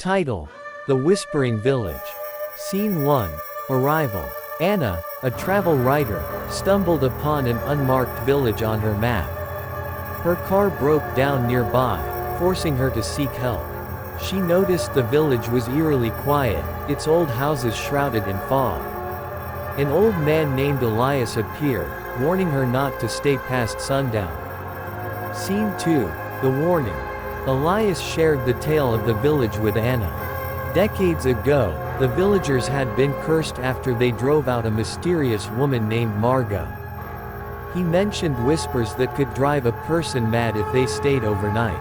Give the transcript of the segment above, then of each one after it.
Title: The Whispering Village. Scene 1. Arrival. Anna, a travel writer, stumbled upon an unmarked village on her map. Her car broke down nearby, forcing her to seek help. She noticed the village was eerily quiet, its old houses shrouded in fog. An old man named Elias appeared, warning her not to stay past sundown. Scene 2. The Warning. Elias shared the tale of the village with Anna. Decades ago, the villagers had been cursed after they drove out a mysterious woman named Margot. He mentioned whispers that could drive a person mad if they stayed overnight.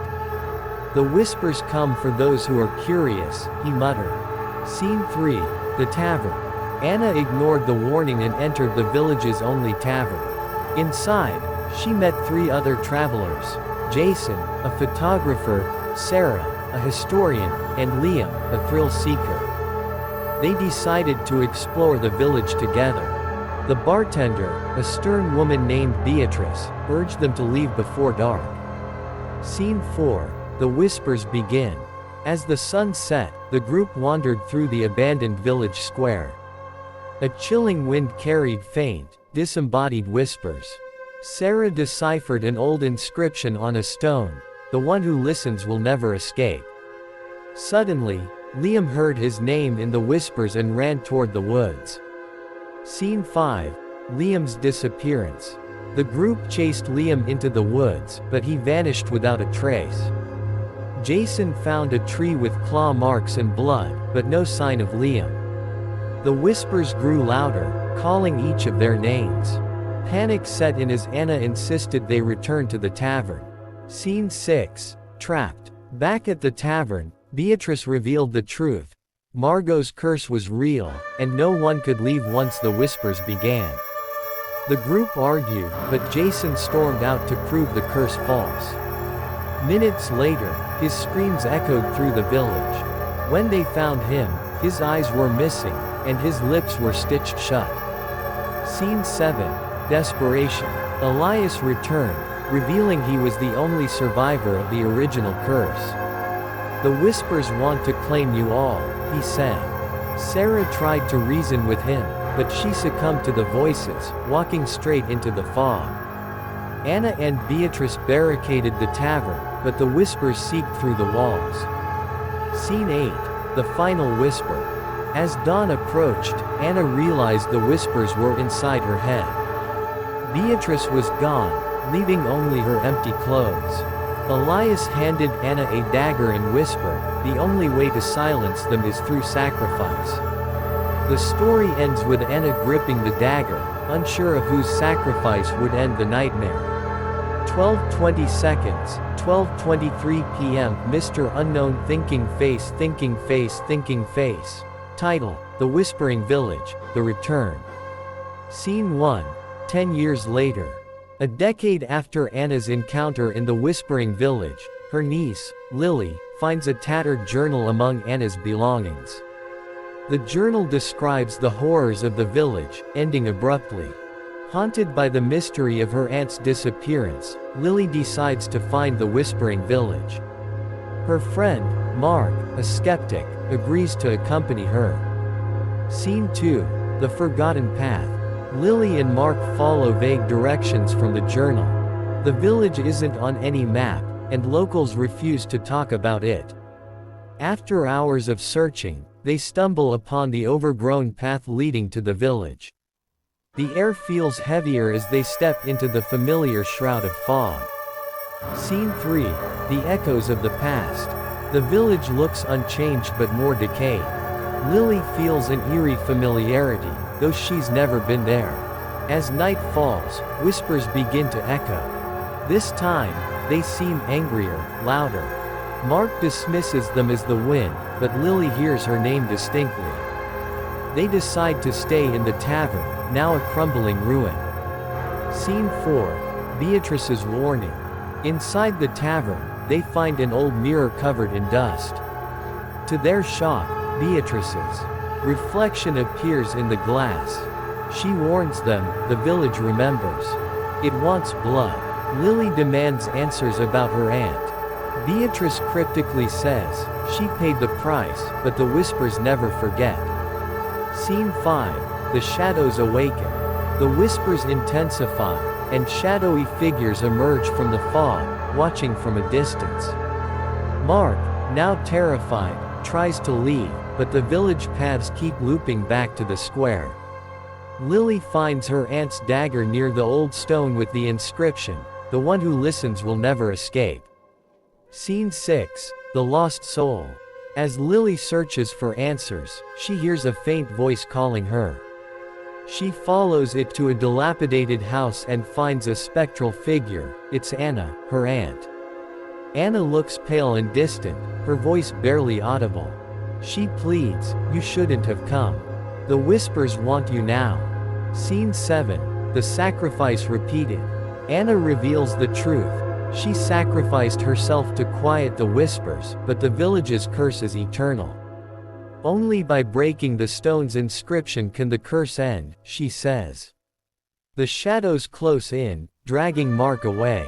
"The whispers come for those who are curious," he muttered. Scene 3. The Tavern. Anna ignored the warning and entered the village's only tavern. Inside, she met 3 other travelers: Jason, a photographer, Sarah, a historian, and Liam, a thrill seeker. They decided to explore the village together. The bartender, a stern woman named Beatrice, urged them to leave before dark. Scene 4. The Whispers begin. As the sun set, the group wandered through the abandoned village square. A chilling wind carried faint, disembodied whispers. Sarah deciphered an old inscription on a stone: "The one who listens will never escape." Suddenly, Liam heard his name in the whispers and ran toward the woods. Scene 5. Liam's disappearance. The group chased Liam into the woods, but he vanished without a trace. Jason found a tree with claw marks and blood, but no sign of Liam. The whispers grew louder, calling each of their names. Panic set in as Anna insisted they return to the tavern. Scene 6. Trapped. Back at the tavern, Beatrice revealed the truth. Margot's curse was real, and no one could leave once the whispers began. The group argued, but Jason stormed out to prove the curse false. Minutes later, his screams echoed through the village. When they found him, his eyes were missing, and his lips were stitched shut. Scene 7. Desperation. Elias returned, revealing he was the only survivor of the original curse. "The whispers want to claim you all," he said. Sarah tried to reason with him, but she succumbed to the voices, walking straight into the fog. Anna and Beatrice barricaded the tavern, but the whispers seeped through the walls. Scene 8. The Final Whisper. As dawn approached, Anna realized the whispers were inside her head. Beatrice was gone, leaving only her empty clothes. Elias handed Anna a dagger and whispered, "The only way to silence them is through sacrifice." The story ends with Anna gripping the dagger, unsure of whose sacrifice would end the nightmare. 12:20 seconds, 12:23 p.m. Mr. Unknown thinking face thinking face thinking face. Title: The Whispering Village, The Return. Scene 1. 10 years later. A decade after Anna's encounter in the Whispering Village, her niece, Lily, finds a tattered journal among Anna's belongings. The journal describes the horrors of the village, ending abruptly. Haunted by the mystery of her aunt's disappearance, Lily decides to find the Whispering Village. Her friend, Mark, a skeptic, agrees to accompany her. Scene 2. The Forgotten Path. Lily and Mark follow vague directions from the journal. The village isn't on any map, and locals refuse to talk about it. After hours of searching, they stumble upon the overgrown path leading to the village. The air feels heavier as they step into the familiar shroud of fog. Scene 3. The Echoes of the Past. The village looks unchanged but more decayed. Lily feels an eerie familiarity, though she's never been there. As night falls, whispers begin to echo. This time, they seem angrier, louder. Mark dismisses them as the wind, but Lily hears her name distinctly. They decide to stay in the tavern, now a crumbling ruin. Scene 4. Beatrice's Warning. Inside the tavern, they find an old mirror covered in dust. To their shock, Beatrice's reflection appears in the glass. She warns them, the village remembers. It wants blood. Lily demands answers about her aunt. Beatrice cryptically says, She paid the price, but the whispers never forget. Scene 5. The shadows awaken. The whispers intensify, and shadowy figures emerge from the fog, watching from a distance. Mark, now terrified, tries to leave, but the village paths keep looping back to the square. Lily finds her aunt's dagger near the old stone with the inscription, "The one who listens will never escape." Scene 6. The lost soul. As Lily searches for answers, she hears a faint voice calling her. She follows it to a dilapidated house and finds a spectral figure. It's Anna, her aunt. Anna looks pale and distant, her voice barely audible. She pleads, "You shouldn't have come. The whispers want you now." Scene 7. The sacrifice repeated. Anna reveals the truth. She sacrificed herself to quiet the whispers, but the village's curse is eternal. Only by breaking the stone's inscription can the curse end, she says. The shadows close in, dragging Mark away.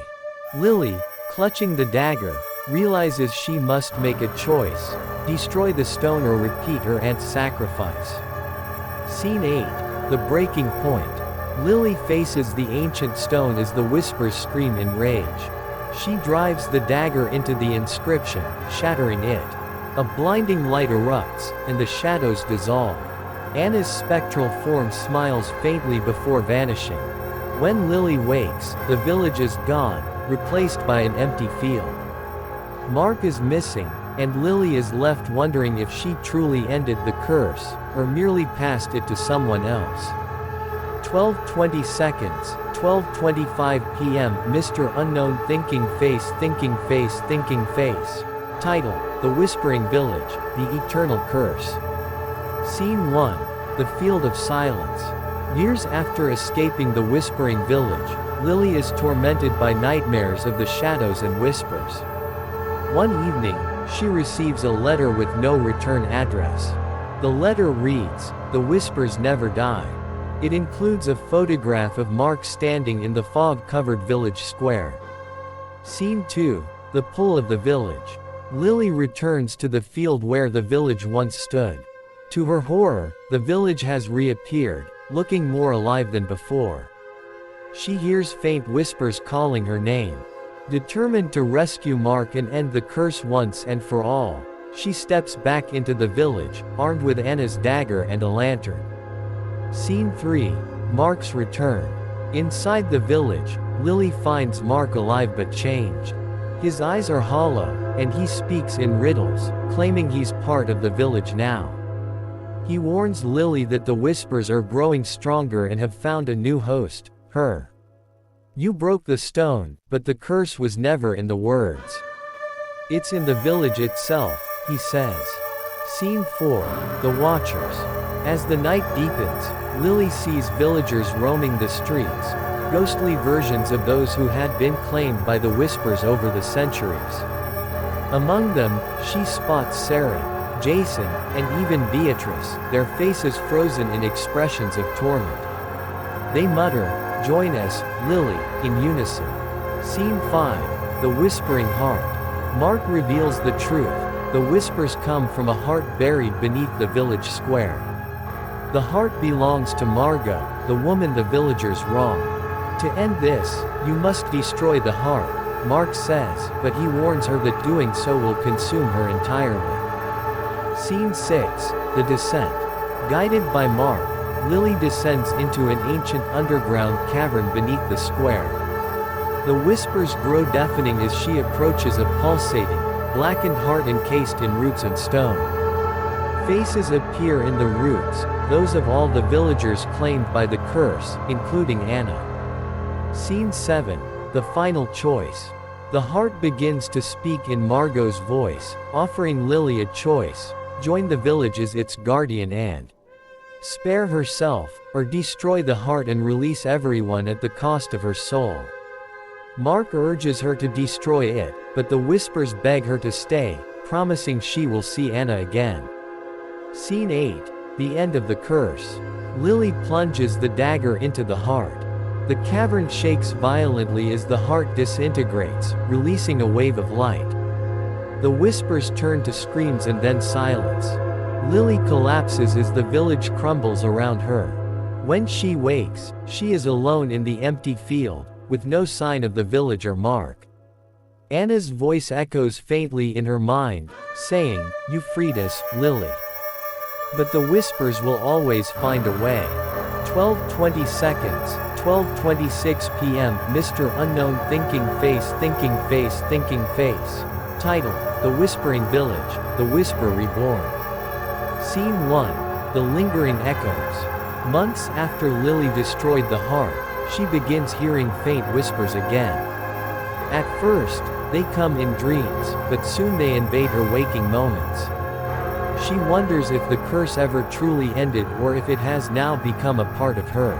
Lily, clutching the dagger, realizes she must make a choice: destroy the stone or repeat her aunt's sacrifice. Scene 8. The breaking point. Lily faces the ancient stone as the whispers scream in rage. She drives the dagger into the inscription, shattering it. A blinding light erupts, and the shadows dissolve. Anna's spectral form smiles faintly before vanishing. When Lily wakes, the village is gone, replaced by an empty field. Mark is missing, and Lily is left wondering if she truly ended the curse, or merely passed it to someone else. 12:20 seconds, 12:25 p.m. Mr. Unknown thinking face thinking face thinking face. Title: The Whispering Village, The Eternal Curse. Scene 1. The Field of Silence. Years after escaping the Whispering Village, Lily is tormented by nightmares of the shadows and whispers. One evening, she receives a letter with no return address. The letter reads, "The whispers never die." It includes a photograph of Mark standing in the fog-covered village square. Scene 2. The Pull of the Village. Lily returns to the field where the village once stood. To her horror, the village has reappeared, looking more alive than before. She hears faint whispers calling her name. Determined to rescue Mark and end the curse once and for all, she steps back into the village, armed with Anna's dagger and a lantern. Scene 3. Mark's return. Inside the village, Lily finds Mark alive but changed. His eyes are hollow, and he speaks in riddles, claiming he's part of the village now. He warns Lily that the whispers are growing stronger and have found a new host, her. "You broke the stone, but the curse was never in the words. It's in the village itself," he says. Scene 4. The Watchers. As the night deepens, Lily sees villagers roaming the streets, ghostly versions of those who had been claimed by the whispers over the centuries. Among them, she spots Sarah, Jason, and even Beatrice, their faces frozen in expressions of torment. They mutter, "Join us, Lily," in unison. Scene 5. The Whispering Heart. Mark reveals the truth. The whispers come from a heart buried beneath the village square. The heart belongs to Margot, the woman the villagers wronged. "To end this, you must destroy the heart," Mark says, but he warns her that doing so will consume her entirely. Scene 6. The Descent. Guided by Mark, Lily descends into an ancient underground cavern beneath the square. The whispers grow deafening as she approaches a pulsating, blackened heart encased in roots and stone. Faces appear in the roots, those of all the villagers claimed by the curse, including Anna. Scene 7. The Final Choice. The heart begins to speak in Margot's voice, offering Lily a choice: join the village as its guardian and spare herself, or destroy the heart and release everyone at the cost of her soul. Mark urges her to destroy it, but the whispers beg her to stay, promising she will see Anna again. Scene 8. The End of the Curse. Lily plunges the dagger into the heart. The cavern shakes violently as the heart disintegrates, releasing a wave of light. The whispers turn to screams and then silence. Lily collapses as the village crumbles around her. When she wakes, she is alone in the empty field, with no sign of the village or mark. Anna's voice echoes faintly in her mind, saying, "You freed us, Lily." But the whispers will always find a way. 12:20 seconds, 12:26 p.m. Mr. Unknown thinking face thinking face thinking face. Title: The Whispering Village, The Whisper Reborn. Scene 1. The Lingering Echoes. Months after Lily destroyed the heart, she begins hearing faint whispers again. At first, they come in dreams, but soon they invade her waking moments. She wonders if the curse ever truly ended or if it has now become a part of her.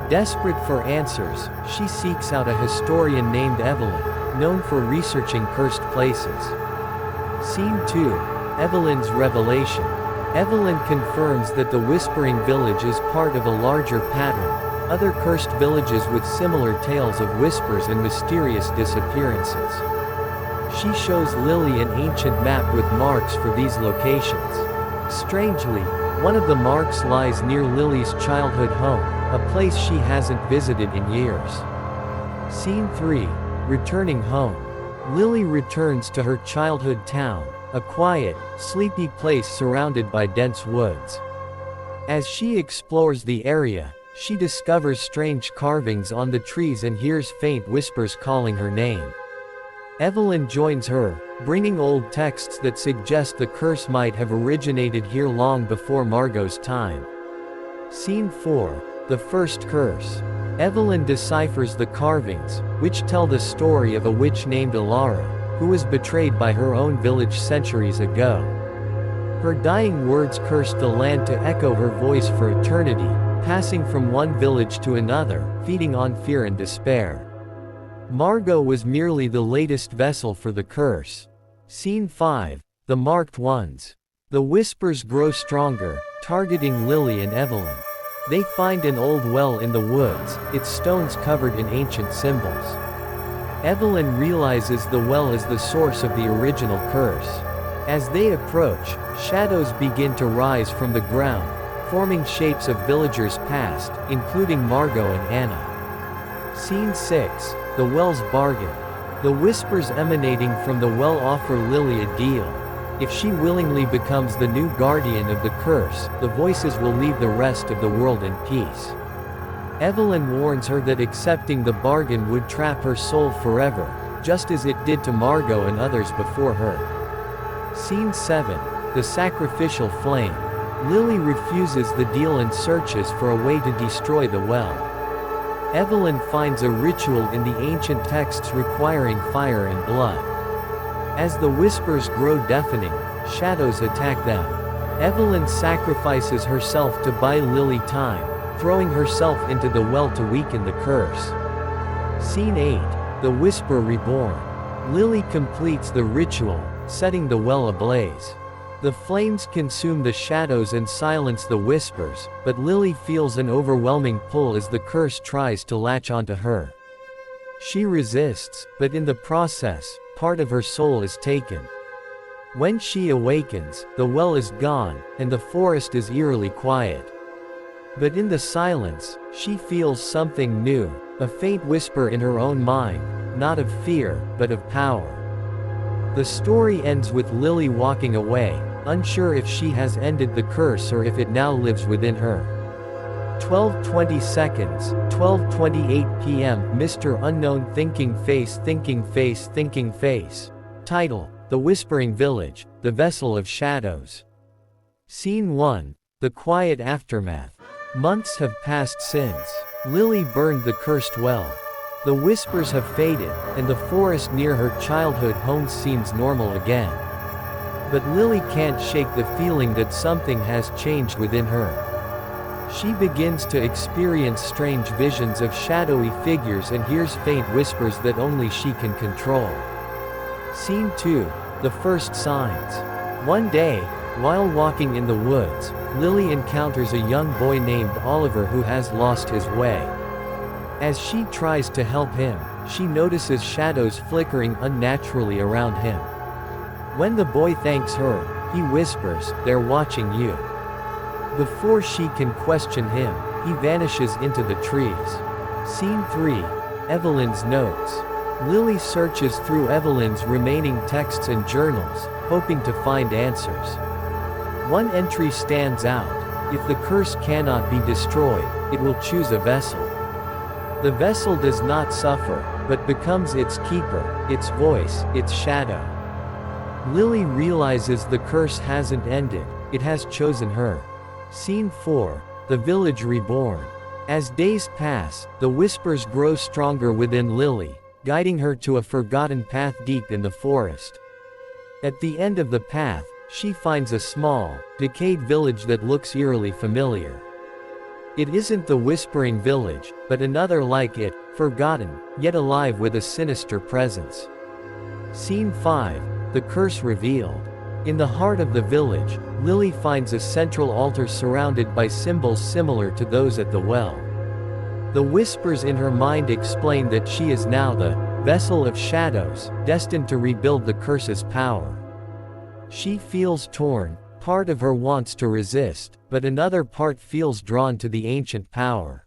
Desperate for answers, she seeks out a historian named Evelyn, known for researching cursed places. Scene 2. Evelyn's Revelation. Evelyn confirms that the Whispering Village is part of a larger pattern, other cursed villages with similar tales of whispers and mysterious disappearances. She shows Lily an ancient map with marks for these locations. Strangely, one of the marks lies near Lily's childhood home, a place she hasn't visited in years. Scene 3. Returning home. Lily returns to her childhood town, a quiet, sleepy place surrounded by dense woods. As she explores the area, she discovers strange carvings on the trees and hears faint whispers calling her name. Evelyn joins her, bringing old texts that suggest the curse might have originated here long before Margot's time. Scene 4. The First Curse. Evelyn deciphers the carvings, which tell the story of a witch named Alara, who was betrayed by her own village centuries ago. Her dying words cursed the land to echo her voice for eternity, passing from one village to another, feeding on fear and despair. Margot was merely the latest vessel for the curse. Scene 5. The Marked Ones. The whispers grow stronger, targeting Lily and Evelyn. They find an old well in the woods, its stones covered in ancient symbols. Evelyn realizes the well is the source of the original curse. As they approach, shadows begin to rise from the ground, forming shapes of villagers past, including Margot and Anna. Scene 6. The Well's Bargain. The whispers emanating from the well offer Lily a deal. If she willingly becomes the new guardian of the curse, the voices will leave the rest of the world in peace. Evelyn warns her that accepting the bargain would trap her soul forever, just as it did to Margot and others before her. Scene 7. The Sacrificial Flame. Lily refuses the deal and searches for a way to destroy the well. Evelyn finds a ritual in the ancient texts requiring fire and blood. As the whispers grow deafening, shadows attack them. Evelyn sacrifices herself to buy Lily time, throwing herself into the well to weaken the curse. Scene 8. The Whisper Reborn. Lily completes the ritual, setting the well ablaze. The flames consume the shadows and silence the whispers, but Lily feels an overwhelming pull as the curse tries to latch onto her. She resists, but in the process, part of her soul is taken. When she awakens, the well is gone, and the forest is eerily quiet. But in the silence, she feels something new, a faint whisper in her own mind, not of fear, but of power. The story ends with Lily walking away, unsure if she has ended the curse or if it now lives within her. 12:20 seconds, 12:28 p.m. Mr. Unknown thinking face thinking face thinking face. Title: The Whispering Village, The Vessel of Shadows. Scene 1. The Quiet Aftermath. Months have passed since Lily burned the cursed well. The whispers have faded, and the forest near her childhood home seems normal again. But Lily can't shake the feeling that something has changed within her. She begins to experience strange visions of shadowy figures and hears faint whispers that only she can control. Scene 2. The First Signs. One day, while walking in the woods, Lily encounters a young boy named Oliver who has lost his way. As she tries to help him, she notices shadows flickering unnaturally around him. When the boy thanks her, he whispers, "They're watching you." Before she can question him, he vanishes into the trees. Scene 3. Evelyn's notes. Lily searches through Evelyn's remaining texts and journals, hoping to find answers. One entry stands out. If the curse cannot be destroyed, it will choose a vessel. The vessel does not suffer, but becomes its keeper, its voice, its shadow. Lily realizes the curse hasn't ended, it has chosen her. Scene 4. The village reborn. As days pass, the whispers grow stronger within Lily, guiding her to a forgotten path deep in the forest. At the end of the path, she finds a small, decayed village that looks eerily familiar. It isn't the Whispering Village, but another like it, forgotten, yet alive with a sinister presence. Scene 5. The curse revealed. In the heart of the village, Lily finds a central altar surrounded by symbols similar to those at the well. The whispers in her mind explain that she is now the vessel of shadows, destined to rebuild the curse's power. She feels torn, part of her wants to resist, but another part feels drawn to the ancient power.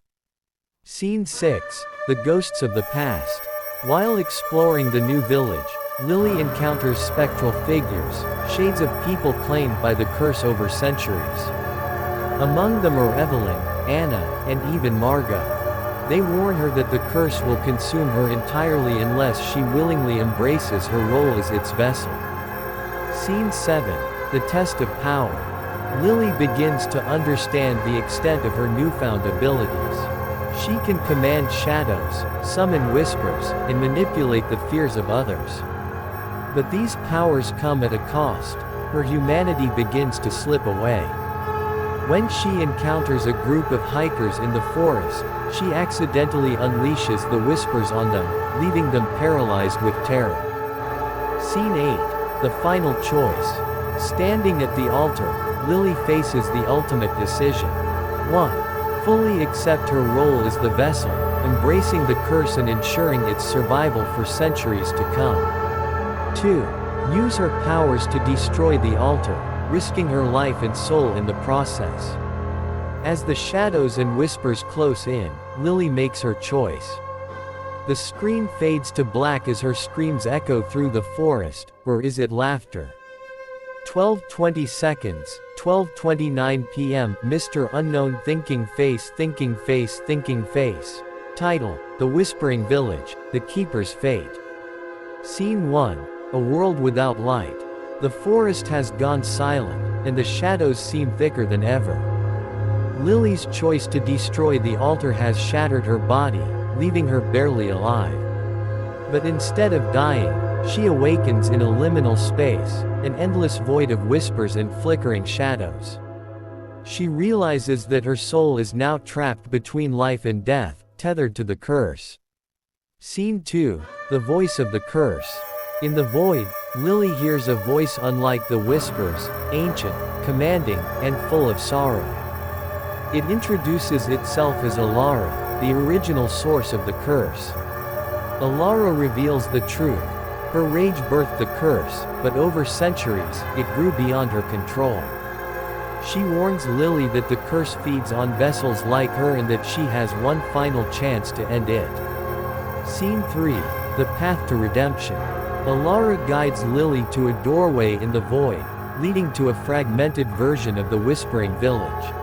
Scene 6. The ghosts of the past. While exploring the new village, Lily encounters spectral figures, shades of people claimed by the curse over centuries. Among them are Evelyn, Anna, and even Margot. They warn her that the curse will consume her entirely unless she willingly embraces her role as its vessel. Scene 7. The test of power. Lily begins to understand the extent of her newfound abilities. She can command shadows, summon whispers, and manipulate the fears of others. But these powers come at a cost. Her humanity begins to slip away. When she encounters a group of hikers in the forest, she accidentally unleashes the whispers on them, leaving them paralyzed with terror. Scene 8. The final choice. Standing at the altar, Lily faces the ultimate decision. 1. Fully accept her role as the vessel, embracing the curse and ensuring its survival for centuries to come. 2. Use her powers to destroy the altar, risking her life and soul in the process. As the shadows and whispers close in, Lily makes her choice. The screen fades to black as her screams echo through the forest, or is it laughter? 12:20 seconds, 12:29 p.m. Mr. Unknown thinking face thinking face thinking face. Title: The Whispering Village, The Keeper's Fate. Scene 1. A world without light. The forest has gone silent, and the shadows seem thicker than ever. Lily's choice to destroy the altar has shattered her body, leaving her barely alive. But instead of dying, she awakens in a liminal space, an endless void of whispers and flickering shadows. She realizes that her soul is now trapped between life and death, tethered to the curse. Scene 2. The Voice of the Curse. In the void, Lily hears a voice unlike the whispers, ancient, commanding, and full of sorrow. It introduces itself as Alara, the original source of the curse. Alara reveals the truth. Her rage birthed the curse, but over centuries, it grew beyond her control. She warns Lily that the curse feeds on vessels like her and that she has one final chance to end it. Scene 3. The Path to Redemption. Alara guides Lily to a doorway in the void, leading to a fragmented version of the Whispering Village.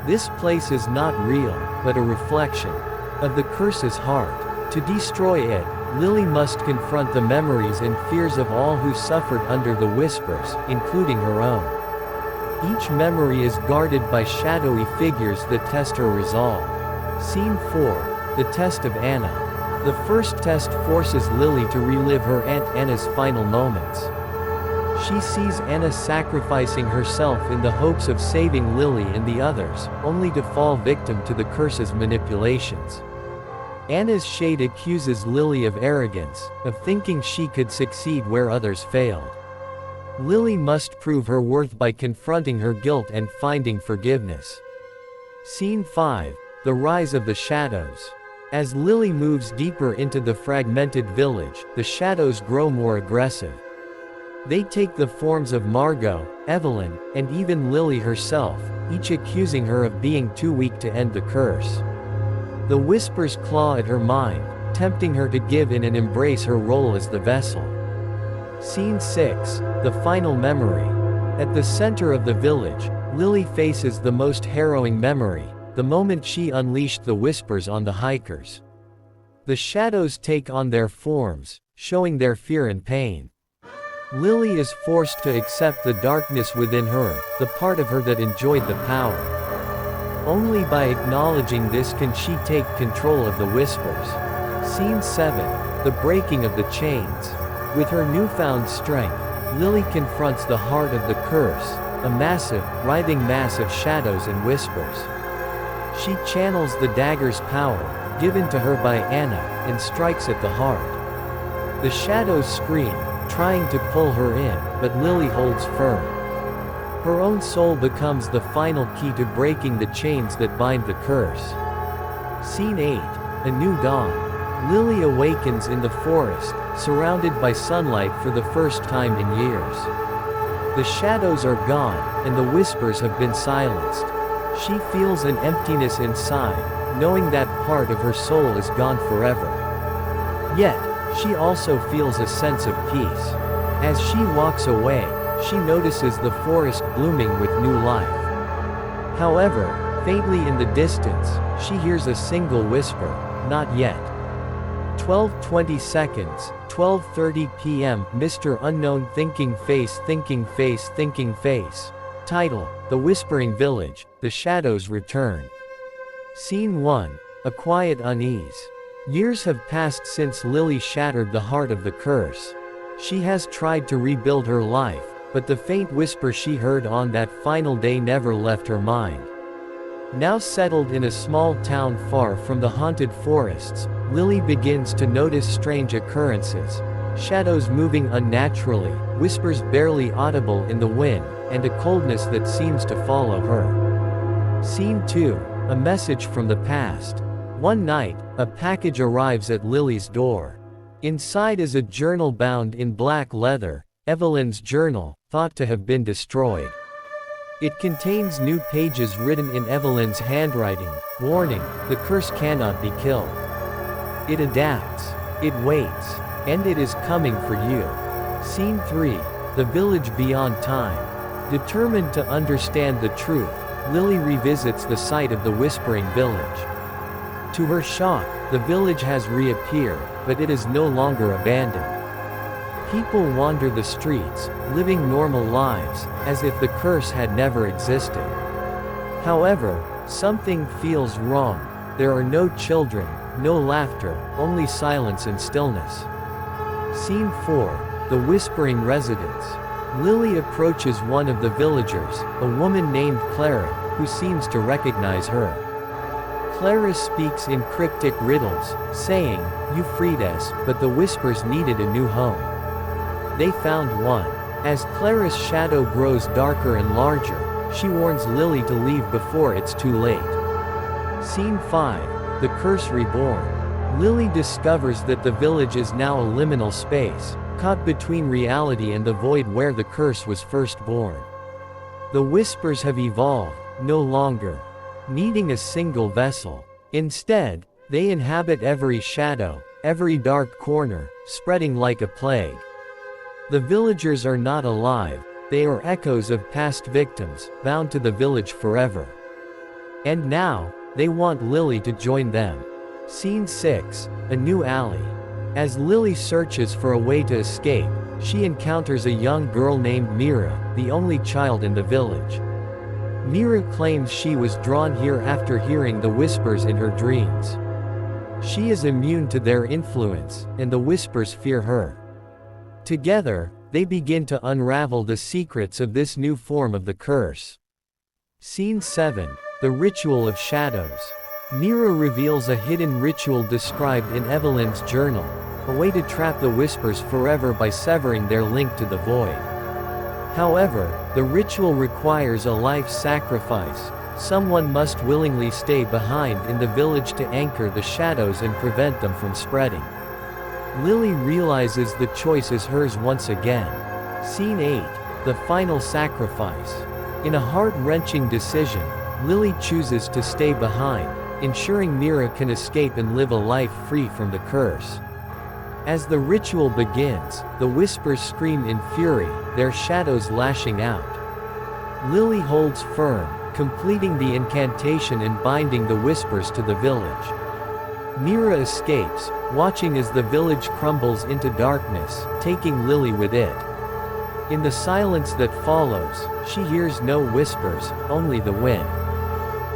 This place is not real, but a reflection of the curse's heart. To destroy it, Lily must confront the memories and fears of all who suffered under the whispers, including her own. Each memory is guarded by shadowy figures that test her resolve. Scene 4. The Test of Anna. The first test forces Lily to relive her Aunt Anna's final moments. She sees Anna sacrificing herself in the hopes of saving Lily and the others, only to fall victim to the curse's manipulations. Anna's shade accuses Lily of arrogance, of thinking she could succeed where others failed. Lily must prove her worth by confronting her guilt and finding forgiveness. Scene 5. The Rise of the Shadows. As Lily moves deeper into the fragmented village, the shadows grow more aggressive. They take the forms of Margot, Evelyn, and even Lily herself, each accusing her of being too weak to end the curse. The whispers claw at her mind, tempting her to give in and embrace her role as the vessel. Scene 6, the final memory. At the center of the village, Lily faces the most harrowing memory, the moment she unleashed the whispers on the hikers. The shadows take on their forms, showing their fear and pain. Lily is forced to accept the darkness within her, the part of her that enjoyed the power. Only by acknowledging this can she take control of the whispers. Scene 7, the breaking of the chains. With her newfound strength, Lily confronts the heart of the curse, a massive, writhing mass of shadows and whispers. She channels the dagger's power, given to her by Anna, and strikes at the heart. The shadows scream, trying to pull her in, but Lily holds firm. Her own soul becomes the final key to breaking the chains that bind the curse. Scene 8, a new dawn. Lily awakens in the forest, surrounded by sunlight for the first time in years. The shadows are gone, and the whispers have been silenced. She feels an emptiness inside, knowing that part of her soul is gone forever. Yet, she also feels a sense of peace. As she walks away, she notices the forest blooming with new life. However, faintly in the distance, she hears a single whisper, "Not yet." 12:20 seconds, 12:30 p.m. Mr. Unknown thinking face thinking face thinking face. Title, The Whispering Village, The Shadows Return. Scene 1, a quiet unease. Years have passed since Lily shattered the heart of the curse. She has tried to rebuild her life, but the faint whisper she heard on that final day never left her mind. Now settled in a small town far from the haunted forests, Lily begins to notice strange occurrences. Shadows moving unnaturally, whispers barely audible in the wind, and a coldness that seems to follow her. Scene 2, a message from the past. One night, a package arrives at Lily's door. Inside is a journal bound in black leather, Evelyn's journal, thought to have been destroyed. It contains new pages written in Evelyn's handwriting, warning, the curse cannot be killed. It adapts. It waits. And it is coming for you. Scene 3, the village beyond time. Determined to understand the truth, Lily revisits the site of the Whispering Village. To her shock, the village has reappeared, but it is no longer abandoned. People wander the streets, living normal lives, as if the curse had never existed. However, something feels wrong. There are no children, no laughter, only silence and stillness. Scene 4, the Whispering Residence. Lily approaches one of the villagers, a woman named Clara, who seems to recognize her. Clara speaks in cryptic riddles, saying, "You freed us, but the whispers needed a new home. They found one." As Clara's shadow grows darker and larger, she warns Lily to leave before it's too late. Scene 5, the Curse Reborn. Lily discovers that the village is now a liminal space, caught between reality and the void where the curse was first born. The whispers have evolved, no longer needing a single vessel. Instead, they inhabit every shadow, every dark corner, spreading like a plague. The villagers are not alive, they are echoes of past victims, bound to the village forever. And now, they want Lily to join them. Scene 6, a new alley. As Lily searches for a way to escape, she encounters a young girl named Mira, the only child in the village. Mira claims she was drawn here after hearing the whispers in her dreams. She is immune to their influence, and the whispers fear her. Together, they begin to unravel the secrets of this new form of the curse. Scene 7, the Ritual of Shadows. Mira reveals a hidden ritual described in Evelyn's journal, a way to trap the whispers forever by severing their link to the void. However, the ritual requires a life sacrifice. Someone must willingly stay behind in the village to anchor the shadows and prevent them from spreading. Lily realizes the choice is hers once again. Scene 8. The final sacrifice. In a heart-wrenching decision, Lily chooses to stay behind, ensuring Mira can escape and live a life free from the curse. As the ritual begins, the Whispers scream in fury, their shadows lashing out. Lily holds firm, completing the incantation and binding the Whispers to the village. Mira escapes, watching as the village crumbles into darkness, taking Lily with it. In the silence that follows, she hears no whispers, only the wind.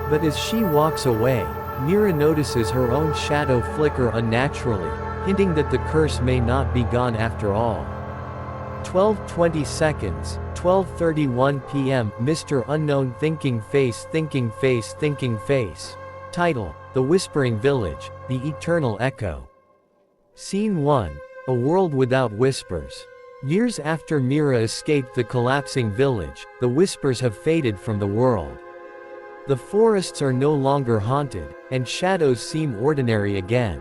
But as she walks away, Mira notices her own shadow flicker unnaturally, hinting that the curse may not be gone after all. 12:20 seconds, 12:31 p.m. Mr. Unknown thinking face thinking face thinking face. Title: The Whispering Village, The Eternal Echo. Scene 1. A world without whispers. Years after Mira escaped the collapsing village, the whispers have faded from the world. The forests are no longer haunted, and shadows seem ordinary again.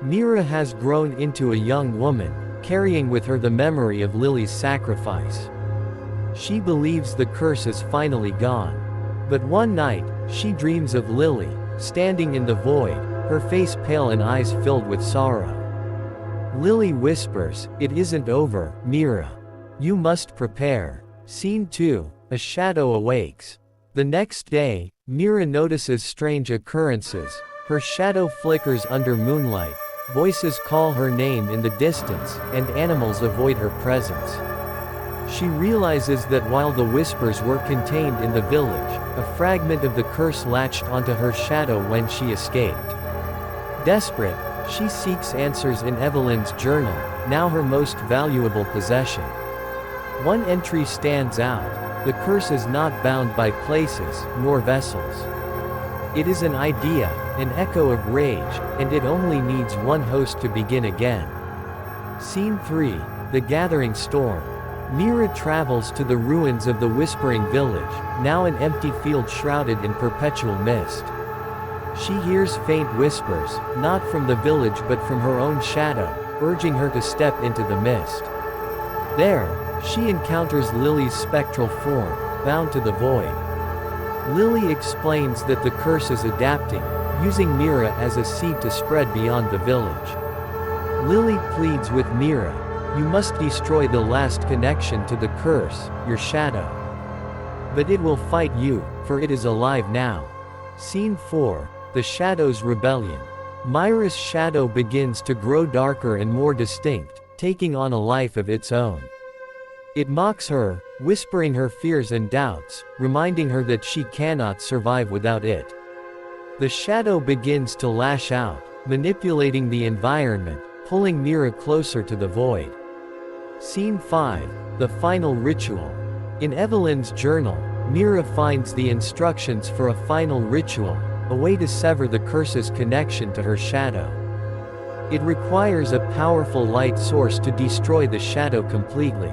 Mira has grown into a young woman, carrying with her the memory of Lily's sacrifice. She believes the curse is finally gone. But one night, she dreams of Lily, standing in the void, her face pale and eyes filled with sorrow. Lily whispers, "It isn't over, Mira. You must prepare." Scene 2. A shadow awakes. The next day, Mira notices strange occurrences. Her shadow flickers under moonlight, voices call her name in the distance, and animals avoid her presence. She realizes that while the whispers were contained in the village, a fragment of the curse latched onto her shadow when she escaped. Desperate, she seeks answers in Evelyn's journal, now her most valuable possession. One entry stands out: the curse is not bound by places, nor vessels. It is an idea, an echo of rage, and it only needs one host to begin again. Scene 3. The Gathering Storm. Mira travels to the ruins of the Whispering Village, now an empty field shrouded in perpetual mist. She hears faint whispers, not from the village but from her own shadow, urging her to step into the mist. There, she encounters Lily's spectral form, bound to the void. Lily explains that the curse is adapting, using Mira as a seed to spread beyond the village. Lily pleads with Mira, "You must destroy the last connection to the curse, your shadow. But it will fight you, for it is alive now." Scene 4. The Shadow's Rebellion. Mira's shadow begins to grow darker and more distinct, taking on a life of its own. It mocks her, whispering her fears and doubts, reminding her that she cannot survive without it. The shadow begins to lash out, manipulating the environment, pulling Mira closer to the void. Scene 5. The Final Ritual. In Evelyn's journal, Mira finds the instructions for a final ritual, a way to sever the curse's connection to her shadow. It requires a powerful light source to destroy the shadow completely.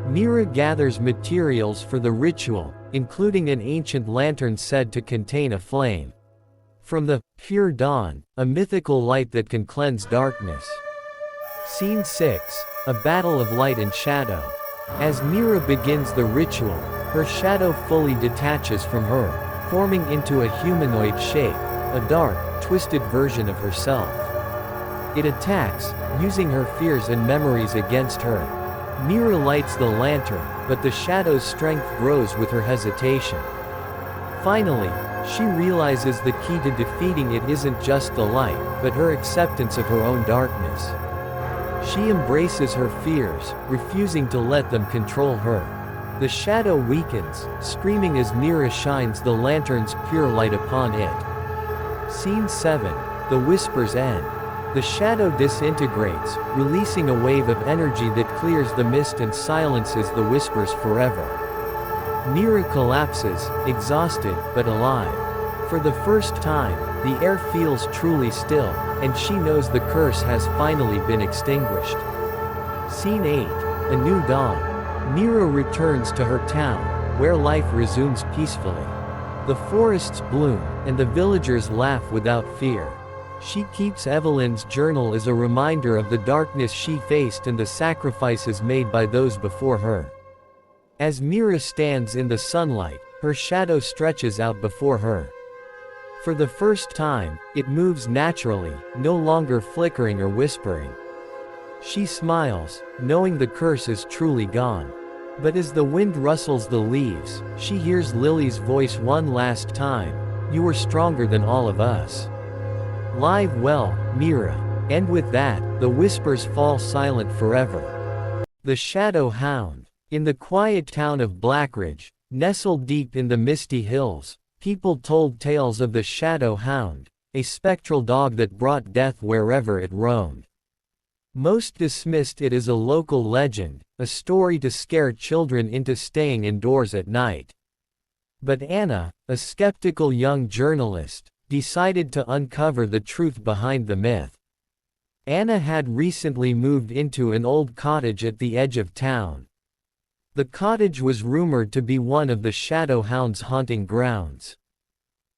Mira gathers materials for the ritual, including an ancient lantern said to contain a flame from the pure dawn, a mythical light that can cleanse darkness. Scene 6. A battle of light and shadow. As Mira begins the ritual, her shadow fully detaches from her, forming into a humanoid shape, a dark, twisted version of herself. It attacks, using her fears and memories against her. Mira lights the lantern, but the shadow's strength grows with her hesitation. Finally, she realizes the key to defeating it isn't just the light, but her acceptance of her own darkness. She embraces her fears, refusing to let them control her. The shadow weakens, screaming as Mira shines the lantern's pure light upon it. Scene 7. The Whispers End. The shadow disintegrates, releasing a wave of energy that clears the mist and silences the whispers forever. Mira collapses, exhausted, but alive. For the first time, the air feels truly still, and she knows the curse has finally been extinguished. Scene 8. A New Dawn. Mira returns to her town, where life resumes peacefully. The forests bloom, and the villagers laugh without fear. She keeps Evelyn's journal as a reminder of the darkness she faced and the sacrifices made by those before her. As Mira stands in the sunlight, her shadow stretches out before her. For the first time, it moves naturally, no longer flickering or whispering. She smiles, knowing the curse is truly gone. But as the wind rustles the leaves, she hears Lily's voice one last time. "You were stronger than all of us. Live well, Mira." And with that, the whispers fall silent forever. The Shadow Hound. In the quiet town of Blackridge, nestled deep in the misty hills, people told tales of the Shadow Hound, a spectral dog that brought death wherever it roamed. Most dismissed it as a local legend, a story to scare children into staying indoors at night. But Anna, a skeptical young journalist, decided to uncover the truth behind the myth. Anna had recently moved into an old cottage at the edge of town. The cottage was rumored to be one of the Shadow Hound's haunting grounds.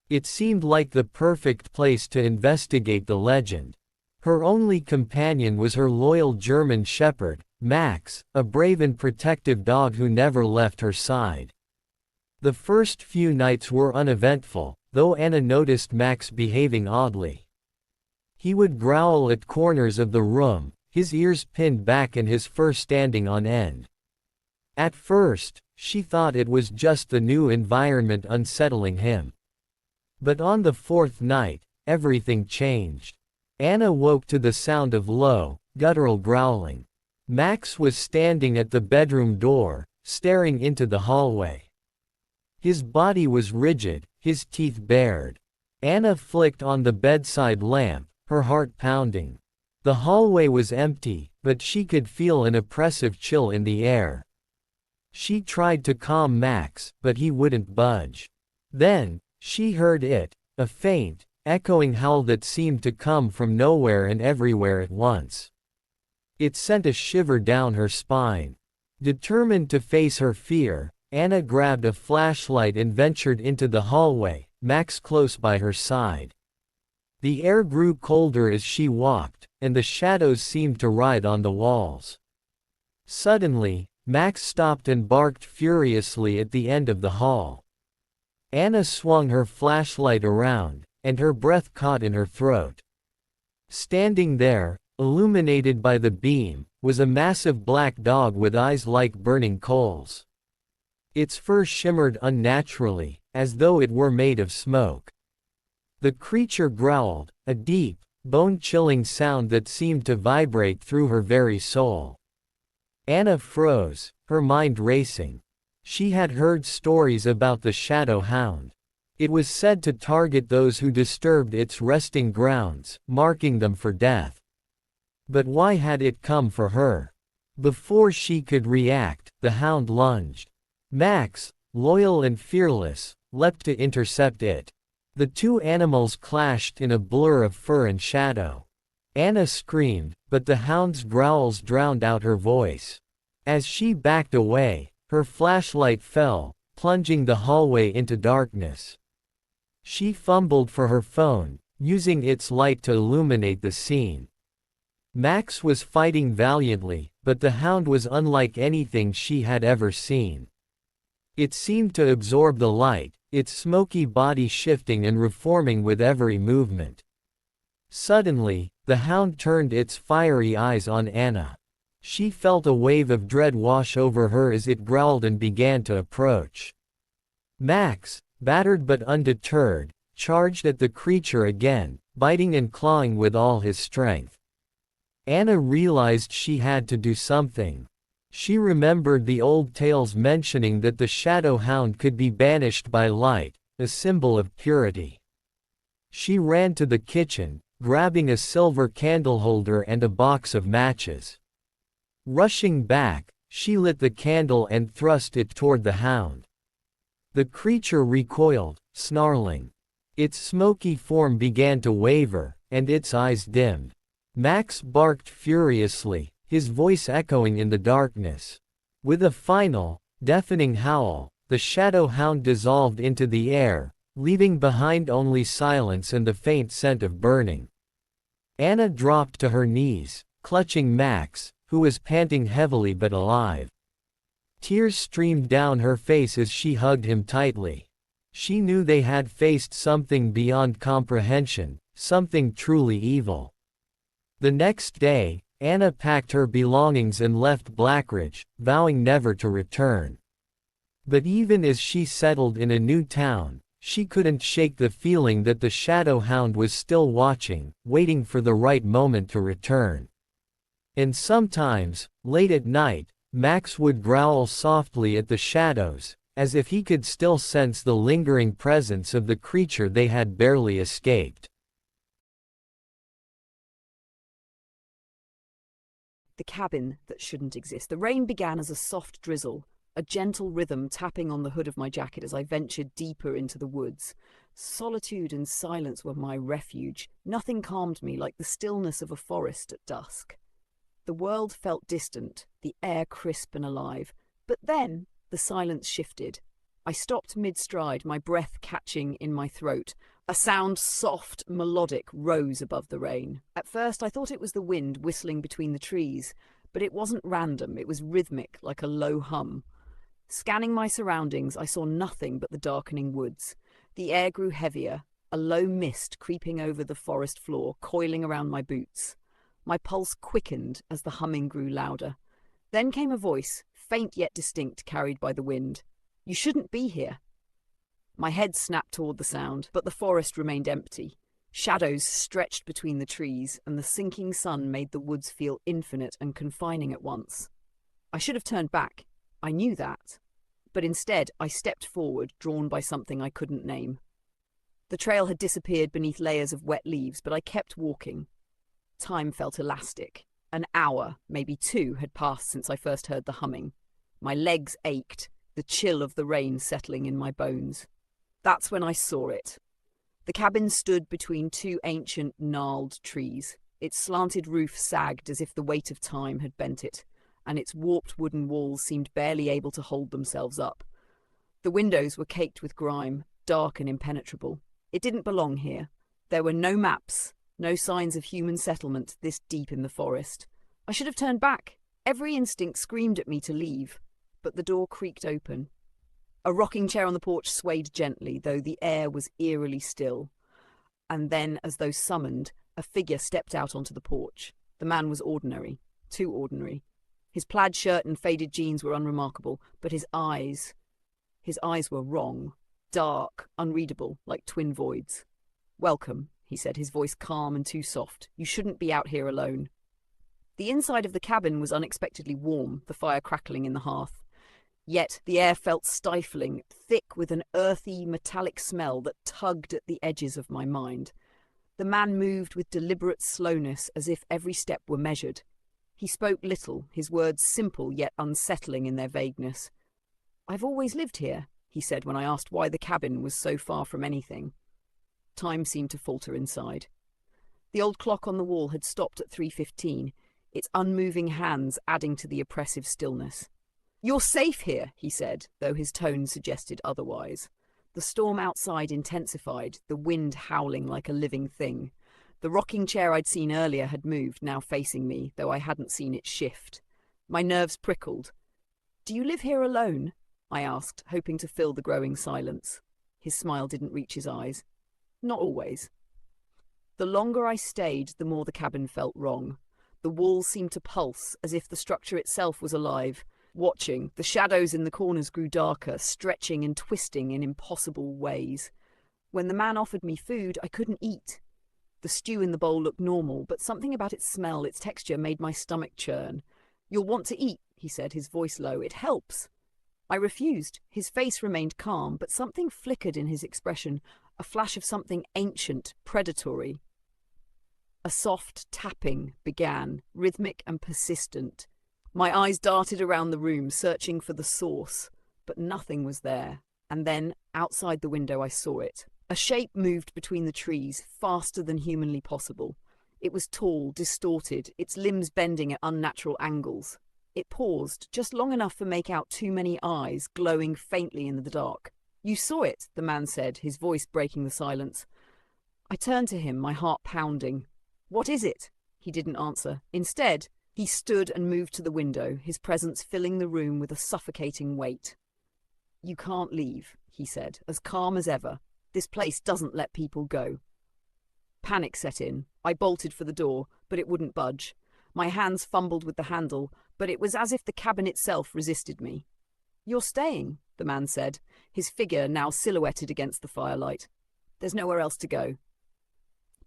It seemed like the perfect place to investigate the legend. Her only companion was her loyal German shepherd, Max, a brave and protective dog who never left her side. The first few nights were uneventful, though Anna noticed Max behaving oddly. He would growl at corners of the room, his ears pinned back and his fur standing on end. At first, she thought it was just the new environment unsettling him. But on the fourth night, everything changed. Anna woke to the sound of low, guttural growling. Max was standing at the bedroom door, staring into the hallway. His body was rigid, his teeth bared. Anna flicked on the bedside lamp, her heart pounding. The hallway was empty, but she could feel an oppressive chill in the air. She tried to calm Max, but he wouldn't budge. Then, she heard it, a faint, echoing howl that seemed to come from nowhere and everywhere at once. It sent a shiver down her spine. Determined to face her fear, Anna grabbed a flashlight and ventured into the hallway, Max close by her side. The air grew colder as she walked, and the shadows seemed to ride on the walls. Suddenly, Max stopped and barked furiously at the end of the hall. Anna swung her flashlight around, and her breath caught in her throat. Standing there, illuminated by the beam, was a massive black dog with eyes like burning coals. Its fur shimmered unnaturally, as though it were made of smoke. The creature growled, a deep, bone-chilling sound that seemed to vibrate through her very soul. Anna froze, her mind racing. She had heard stories about the Shadow Hound. It was said to target those who disturbed its resting grounds, marking them for death. But why had it come for her? Before she could react, the hound lunged. Max, loyal and fearless, leapt to intercept it. The two animals clashed in a blur of fur and shadow. Anna screamed, but the hound's growls drowned out her voice. As she backed away, her flashlight fell, plunging the hallway into darkness. She fumbled for her phone, using its light to illuminate the scene. Max was fighting valiantly, but the hound was unlike anything she had ever seen. It seemed to absorb the light, its smoky body shifting and reforming with every movement. Suddenly, the hound turned its fiery eyes on Anna. She felt a wave of dread wash over her as it growled and began to approach. Max, battered but undeterred, charged at the creature again, biting and clawing with all his strength. Anna realized she had to do something. She remembered the old tales mentioning that the Shadow Hound could be banished by light, a symbol of purity. She ran to the kitchen, grabbing a silver candle holder and a box of matches. Rushing back, she lit the candle and thrust it toward the hound. The creature recoiled, snarling. Its smoky form began to waver, and its eyes dimmed. Max barked furiously, his voice echoing in the darkness. With a final, deafening howl, the Shadow Hound dissolved into the air, leaving behind only silence and the faint scent of burning. Anna dropped to her knees, clutching Max, who was panting heavily but alive. Tears streamed down her face as she hugged him tightly. She knew they had faced something beyond comprehension, something truly evil. The next day, Anna packed her belongings and left Blackridge, vowing never to return. But even as she settled in a new town, she couldn't shake the feeling that the shadow hound was still watching, waiting for the right moment to return. And sometimes, late at night, Max would growl softly at the shadows, as if he could still sense the lingering presence of the creature they had barely escaped. The cabin that shouldn't exist. The rain began as a soft drizzle, a gentle rhythm tapping on the hood of my jacket as I ventured deeper into the woods. Solitude and silence were my refuge. Nothing calmed me like the stillness of a forest at dusk. The world felt distant, the air crisp and alive. But then the silence shifted. I stopped mid-stride, my breath catching in my throat. A sound, soft, melodic, rose above the rain. At first I thought it was the wind whistling between the trees, but it wasn't random, it was rhythmic, like a low hum. Scanning my surroundings, I saw nothing but the darkening woods. The air grew heavier, a low mist creeping over the forest floor, coiling around my boots. My pulse quickened as the humming grew louder. Then came a voice, faint yet distinct, carried by the wind. "You shouldn't be here." My head snapped toward the sound, but the forest remained empty. Shadows stretched between the trees, and the sinking sun made the woods feel infinite and confining at once. I should have turned back. I knew that. But instead, I stepped forward, drawn by something I couldn't name. The trail had disappeared beneath layers of wet leaves, but I kept walking. Time felt elastic. An hour, maybe 2, had passed since I first heard the humming. My legs ached, the chill of the rain settling in my bones. That's when I saw it. The cabin stood between 2 ancient, gnarled trees. Its slanted roof sagged as if the weight of time had bent it, and its warped wooden walls seemed barely able to hold themselves up. The windows were caked with grime, dark and impenetrable. It didn't belong here. There were no maps, no signs of human settlement this deep in the forest. I should have turned back. Every instinct screamed at me to leave, but the door creaked open. A rocking chair on the porch swayed gently, though the air was eerily still. And then, as though summoned, a figure stepped out onto the porch. The man was ordinary, too ordinary. His plaid shirt and faded jeans were unremarkable, but his eyes were wrong, dark, unreadable, like twin voids. "Welcome," he said, his voice calm and too soft. "You shouldn't be out here alone." The inside of the cabin was unexpectedly warm, the fire crackling in the hearth. Yet the air felt stifling, thick with an earthy, metallic smell that tugged at the edges of my mind. The man moved with deliberate slowness, as if every step were measured. He spoke little, his words simple yet unsettling in their vagueness. "I've always lived here," he said when I asked why the cabin was so far from anything. Time seemed to falter inside. The old clock on the wall had stopped at 3:15, its unmoving hands adding to the oppressive stillness. "You're safe here," he said, though his tone suggested otherwise. The storm outside intensified, the wind howling like a living thing. The rocking chair I'd seen earlier had moved, now facing me, though I hadn't seen it shift. My nerves prickled. "Do you live here alone?" I asked, hoping to fill the growing silence. His smile didn't reach his eyes. "Not always." The longer I stayed, the more the cabin felt wrong. The walls seemed to pulse, as if the structure itself was alive. Watching, the shadows in the corners grew darker, stretching and twisting in impossible ways. When the man offered me food, I couldn't eat. The stew in the bowl looked normal, but something about its smell, its texture, made my stomach churn. "You'll want to eat," he said, his voice low. "It helps." I refused. His face remained calm, but something flickered in his expression, a flash of something ancient, predatory. A soft tapping began, rhythmic and persistent. My eyes darted around the room, searching for the source, but nothing was there. And then, outside the window, I saw it. A shape moved between the trees, faster than humanly possible. It was tall, distorted, its limbs bending at unnatural angles. It paused, just long enough to make out too many eyes, glowing faintly in the dark. "You saw it," the man said, his voice breaking the silence. I turned to him, my heart pounding. What is it? He didn't answer. Instead, he stood and moved to the window, his presence filling the room with a suffocating weight. You can't leave, he said, as calm as ever. This place doesn't let people go. Panic set in. I bolted for the door, but it wouldn't budge. My hands fumbled with the handle, but it was as if the cabin itself resisted me. You're staying, the man said, his figure now silhouetted against the firelight. There's nowhere else to go.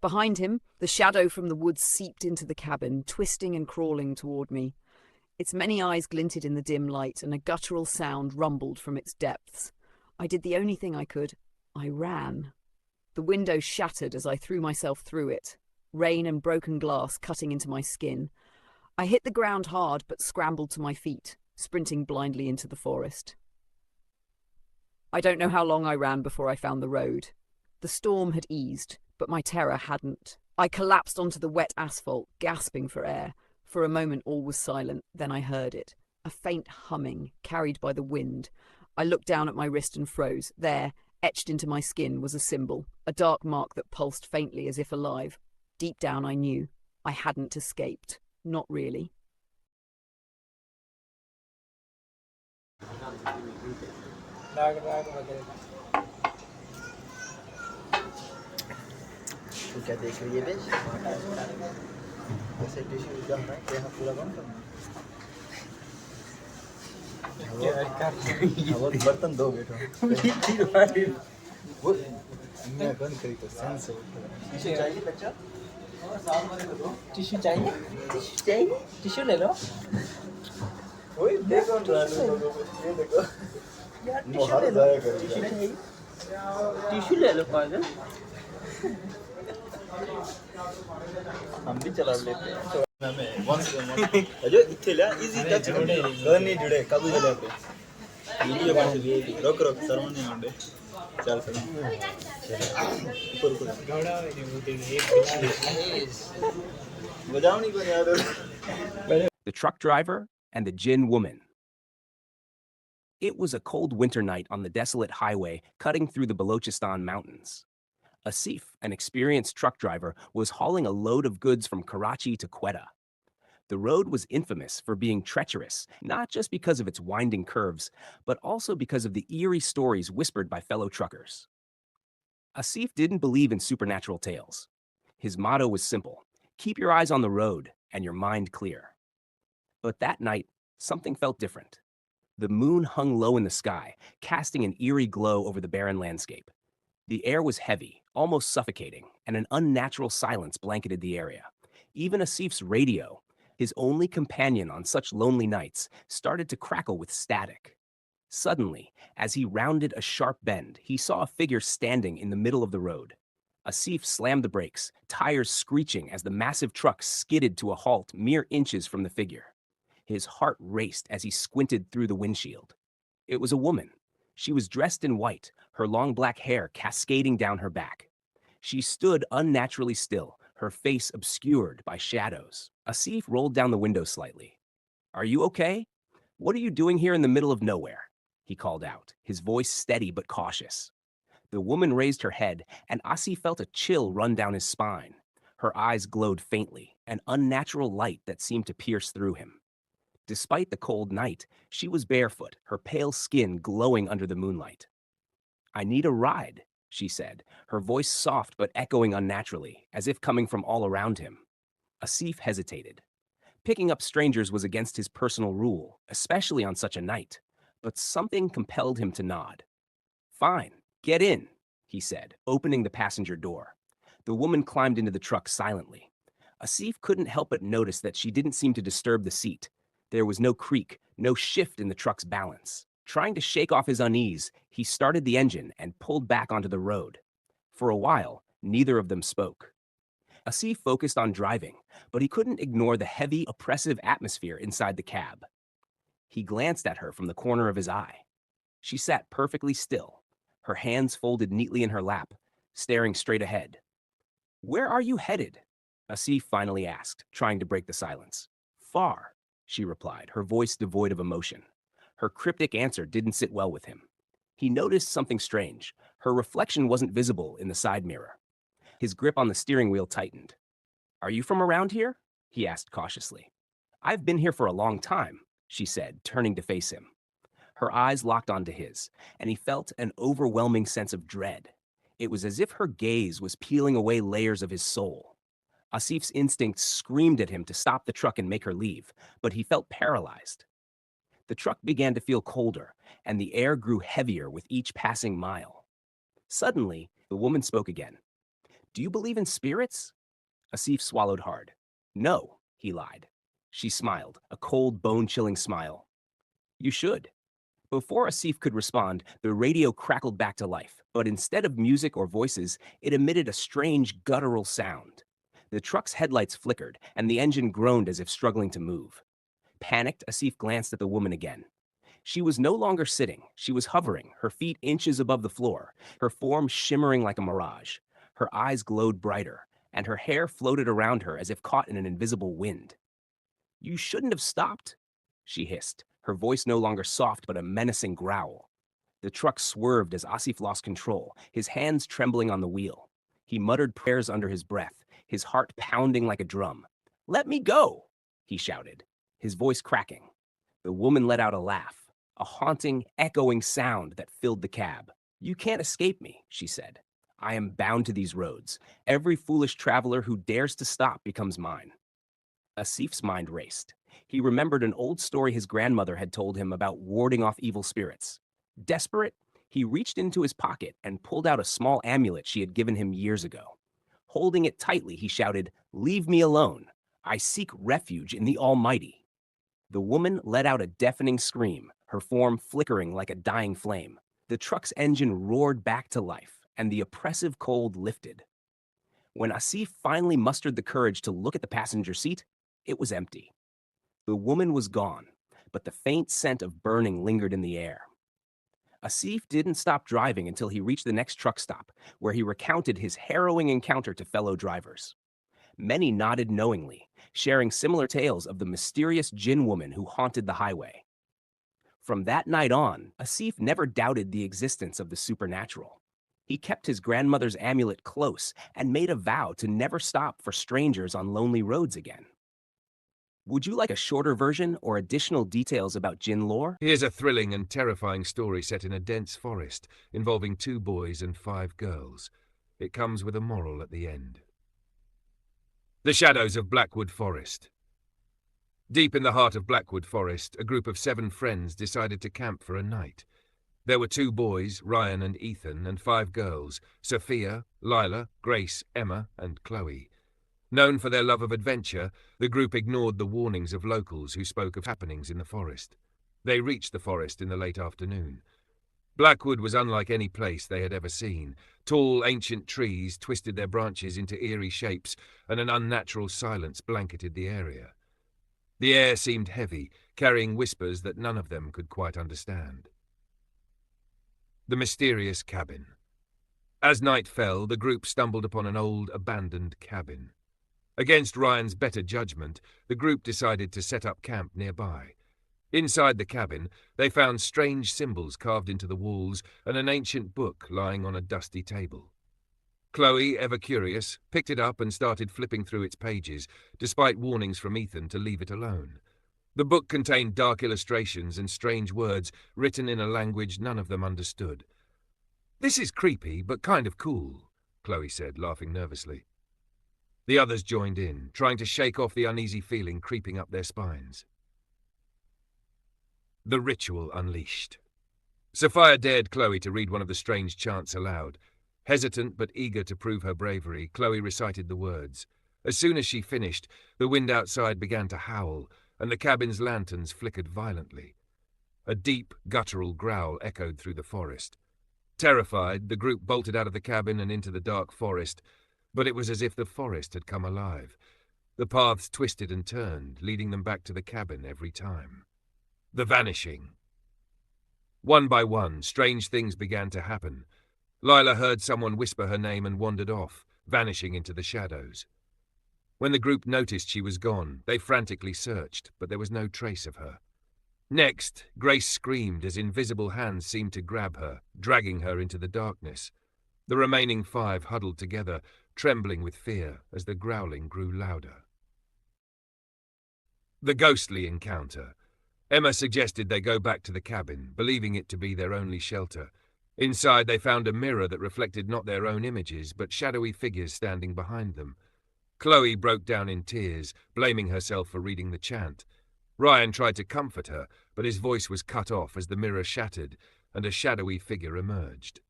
Behind him, the shadow from the woods seeped into the cabin, twisting and crawling toward me. Its many eyes glinted in the dim light, and a guttural sound rumbled from its depths. I did the only thing I could. I ran. The window shattered as I threw myself through it, rain and broken glass cutting into my skin. I hit the ground hard but scrambled to my feet, sprinting blindly into the forest. I don't know how long I ran before I found the road. The storm had eased, but my terror hadn't. I collapsed onto the wet asphalt, gasping for air. For a moment all was silent, then I heard it, a faint humming, carried by the wind. I looked down at my wrist and froze. There, etched into my skin, was a symbol, a dark mark that pulsed faintly as if alive. Deep down I knew. I hadn't escaped. Not really. तू क्या देख रही है बे? ऐसे tissue एकदम ना कि यहाँ पूरा बंद करना। वो बर्तन दो बेटा। वो मैं बंद करी तो सेंस है। टिश्यू चाहिए बच्चा? टिश्यू चाहिए? टिश्यू चाहिए? टिश्यू ले लो। ओए देखो ये देखो। यार टिश्यू ले लो। टिश्यू चाहिए? टिश्यू ले लो पागल। हम भी चला लेते हैं तो हमें वंस अजो इथे ला इजी टच घर नहीं जुड़े काबू चले पे वीडियो बन रोक रोक सरवने मंडे चल चल ऊपर ऊपर घोड़ा नहीं होते एक बजाओ नहीं कोई यार The truck driver and the Jinn woman. It was a cold winter night on the desolate highway cutting through the Balochistan mountains. Asif, an experienced truck driver, was hauling a load of goods from Karachi to Quetta. The road was infamous for being treacherous, not just because of its winding curves, but also because of the eerie stories whispered by fellow truckers. Asif didn't believe in supernatural tales. His motto was simple: keep your eyes on the road and your mind clear. But that night, something felt different. The moon hung low in the sky, casting an eerie glow over the barren landscape. The air was heavy, almost suffocating, and an unnatural silence blanketed the area. Even Asif's radio, his only companion on such lonely nights, started to crackle with static. Suddenly, as he rounded a sharp bend, he saw a figure standing in the middle of the road. Asif slammed the brakes, tires screeching as the massive truck skidded to a halt mere inches from the figure. His heart raced as he squinted through the windshield. It was a woman. She was dressed in white, her long black hair cascading down her back. She stood unnaturally still, her face obscured by shadows. Asif rolled down the window slightly. "Are you okay? What are you doing here in the middle of nowhere?" he called out, his voice steady but cautious. The woman raised her head, and Asif felt a chill run down his spine. Her eyes glowed faintly, an unnatural light that seemed to pierce through him. Despite the cold night, she was barefoot, her pale skin glowing under the moonlight. "I need a ride," she said, her voice soft but echoing unnaturally, as if coming from all around him. Asif hesitated. Picking up strangers was against his personal rule, especially on such a night, but something compelled him to nod. "Fine, get in," he said, opening the passenger door. The woman climbed into the truck silently. Asif couldn't help but notice that she didn't seem to disturb the seat. There was no creak, no shift in the truck's balance. Trying to shake off his unease, he started the engine and pulled back onto the road. For a while, neither of them spoke. Asif focused on driving, but he couldn't ignore the heavy, oppressive atmosphere inside the cab. He glanced at her from the corner of his eye. She sat perfectly still, her hands folded neatly in her lap, staring straight ahead. "Where are you headed?" Asif finally asked, trying to break the silence. "Far," she replied, her voice devoid of emotion. Her cryptic answer didn't sit well with him. He noticed something strange. Her reflection wasn't visible in the side mirror. His grip on the steering wheel tightened. Are you from around here? He asked cautiously. I've been here for a long time, she said, turning to face him. Her eyes locked onto his, and he felt an overwhelming sense of dread. It was as if her gaze was peeling away layers of his soul. Asif's instincts screamed at him to stop the truck and make her leave, but he felt paralyzed. The truck began to feel colder, and the air grew heavier with each passing mile. Suddenly, the woman spoke again. Do you believe in spirits? Asif swallowed hard. No, he lied. She smiled, a cold, bone-chilling smile. You should. Before Asif could respond, the radio crackled back to life, but instead of music or voices, it emitted a strange, guttural sound. The truck's headlights flickered, and the engine groaned as if struggling to move. Panicked, Asif glanced at the woman again. She was no longer sitting. She was hovering, her feet inches above the floor, her form shimmering like a mirage. Her eyes glowed brighter, and her hair floated around her as if caught in an invisible wind. You shouldn't have stopped, she hissed, her voice no longer soft but a menacing growl. The truck swerved as Asif lost control, his hands trembling on the wheel. He muttered prayers under his breath, his heart pounding like a drum. Let me go, he shouted, his voice cracking. The woman let out a laugh, a haunting, echoing sound that filled the cab. You can't escape me, she said. I am bound to these roads. Every foolish traveler who dares to stop becomes mine. Asif's mind raced. He remembered an old story his grandmother had told him about warding off evil spirits. Desperate, he reached into his pocket and pulled out a small amulet she had given him years ago. Holding it tightly, he shouted, Leave me alone. I seek refuge in the Almighty. The woman let out a deafening scream, her form flickering like a dying flame. The truck's engine roared back to life, and the oppressive cold lifted. When Asif finally mustered the courage to look at the passenger seat, it was empty. The woman was gone, but the faint scent of burning lingered in the air. Asif didn't stop driving until he reached the next truck stop, where he recounted his harrowing encounter to fellow drivers. Many nodded knowingly, sharing similar tales of the mysterious Jinn woman who haunted the highway. From that night on, Asif never doubted the existence of the supernatural. He kept his grandmother's amulet close and made a vow to never stop for strangers on lonely roads again. Would you like a shorter version or additional details about Jinn lore? Here's a thrilling and terrifying story set in a dense forest, involving 2 boys and 5 girls. It comes with a moral at the end. The shadows of Blackwood Forest. Deep in the heart of Blackwood Forest, a group of 7 friends decided to camp for a night. There were 2 boys, Ryan and Ethan, and 5 girls, Sophia, Lila, Grace, Emma, and Chloe. Known for their love of adventure, the group ignored the warnings of locals who spoke of happenings in the forest. They reached the forest in the late afternoon. Blackwood was unlike any place they had ever seen. Tall, ancient trees twisted their branches into eerie shapes, and an unnatural silence blanketed the area. The air seemed heavy, carrying whispers that none of them could quite understand. The mysterious cabin. As night fell, the group stumbled upon an old, abandoned cabin. Against Ryan's better judgment, the group decided to set up camp nearby. Inside the cabin, they found strange symbols carved into the walls and an ancient book lying on a dusty table. Chloe, ever curious, picked it up and started flipping through its pages, despite warnings from Ethan to leave it alone. The book contained dark illustrations and strange words written in a language none of them understood. "This is creepy, but kind of cool," Chloe said, laughing nervously. The others joined in, trying to shake off the uneasy feeling creeping up their spines. The ritual unleashed. Sophia dared Chloe to read one of the strange chants aloud. Hesitant but eager to prove her bravery, Chloe recited the words. As soon as she finished, the wind outside began to howl, and the cabin's lanterns flickered violently. A deep, guttural growl echoed through the forest. Terrified, the group bolted out of the cabin and into the dark forest, but it was as if the forest had come alive. The paths twisted and turned, leading them back to the cabin every time. The vanishing. One by one, strange things began to happen. Lila heard someone whisper her name and wandered off, vanishing into the shadows. When the group noticed she was gone, they frantically searched, but there was no trace of her. Next, Grace screamed as invisible hands seemed to grab her, dragging her into the darkness. The remaining 5 huddled together, trembling with fear as the growling grew louder. The ghostly encounter. Emma suggested they go back to the cabin, believing it to be their only shelter. Inside they found a mirror that reflected not their own images, but shadowy figures standing behind them. Chloe broke down in tears, blaming herself for reading the chant. Ryan tried to comfort her, but his voice was cut off as the mirror shattered and a shadowy figure emerged.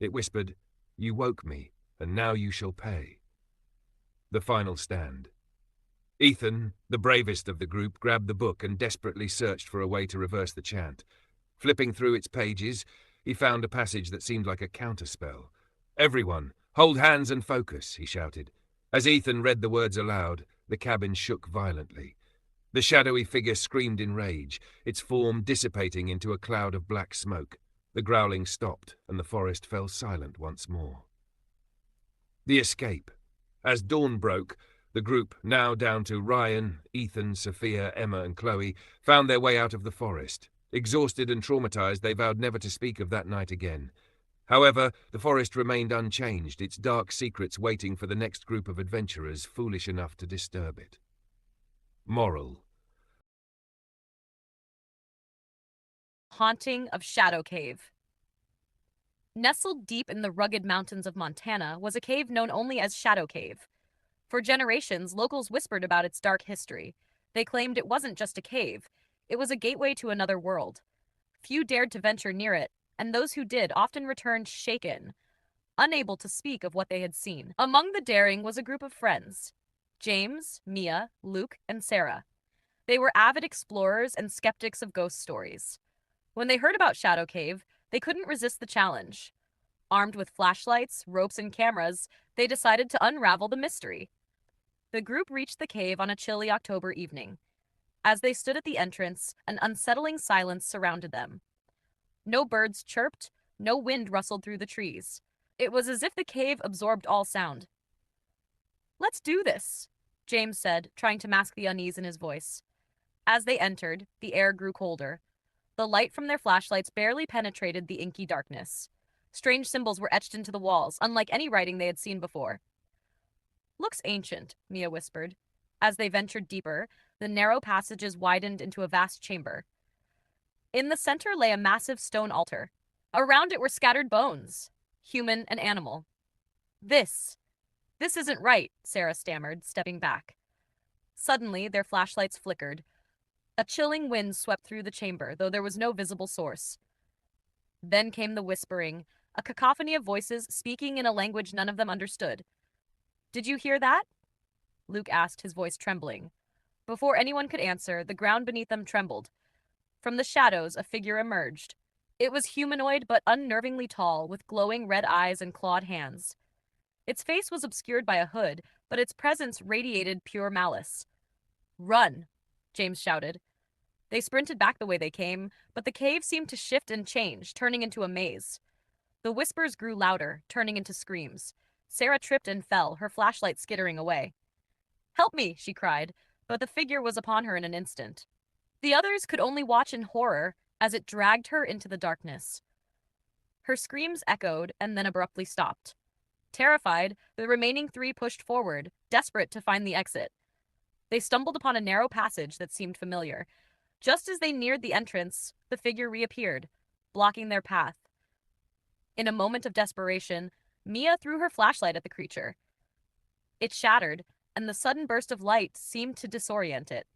It whispered, "You woke me, and now you shall pay." The final stand. Ethan, the bravest of the group, grabbed the book and desperately searched for a way to reverse the chant. Flipping through its pages, he found a passage that seemed like a counterspell. "Everyone, hold hands and focus," he shouted. As Ethan read the words aloud, the cabin shook violently. The shadowy figure screamed in rage, its form dissipating into a cloud of black smoke. The growling stopped, and the forest fell silent once more. The escape. As dawn broke, the group, now down to Ryan, Ethan, Sophia, Emma, and Chloe, found their way out of the forest. Exhausted and traumatized, they vowed never to speak of that night again. However, the forest remained unchanged, its dark secrets waiting for the next group of adventurers foolish enough to disturb it. Moral. Haunting of Shadow Cave. Nestled deep in the rugged mountains of Montana was a cave known only as Shadow Cave. For generations, locals whispered about its dark history. They claimed it wasn't just a cave, it was a gateway to another world. Few dared to venture near it, and those who did often returned shaken, unable to speak of what they had seen. Among the daring was a group of friends: James, Mia, Luke, and Sarah. They were avid explorers and skeptics of ghost stories. When they heard about Shadow Cave, they couldn't resist the challenge. Armed with flashlights, ropes, and cameras, they decided to unravel the mystery. The group reached the cave on a chilly October evening. As they stood at the entrance, an unsettling silence surrounded them. No birds chirped, no wind rustled through the trees. It was as if the cave absorbed all sound. "Let's do this," James said, trying to mask the unease in his voice. As they entered, the air grew colder. The light from their flashlights barely penetrated the inky darkness. Strange symbols were etched into the walls, unlike any writing they had seen before. "Looks ancient," Mia whispered. As they ventured deeper, the narrow passages widened into a vast chamber. In the center lay a massive stone altar. Around it were scattered bones, human and animal. This isn't right," Sarah stammered, stepping back. Suddenly, their flashlights flickered. A chilling wind swept through the chamber, though there was no visible source. Then came the whispering, a cacophony of voices speaking in a language none of them understood. "Did you hear that?" Luke asked, his voice trembling. Before anyone could answer, the ground beneath them trembled. From the shadows, a figure emerged. It was humanoid but unnervingly tall, with glowing red eyes and clawed hands. Its face was obscured by a hood, but its presence radiated pure malice. "Run!" James shouted. They sprinted back the way they came, but the cave seemed to shift and change, turning into a maze. The whispers grew louder, turning into screams. Sarah tripped and fell, her flashlight skittering away. "Help me!" she cried, but the figure was upon her in an instant. The others could only watch in horror as it dragged her into the darkness. Her screams echoed and then abruptly stopped. Terrified, the remaining three pushed forward, desperate to find the exit. They stumbled upon a narrow passage that seemed familiar. Just as they neared the entrance, the figure reappeared, blocking their path. In a moment of desperation, Mia threw her flashlight at the creature. It shattered, and the sudden burst of light seemed to disorient it.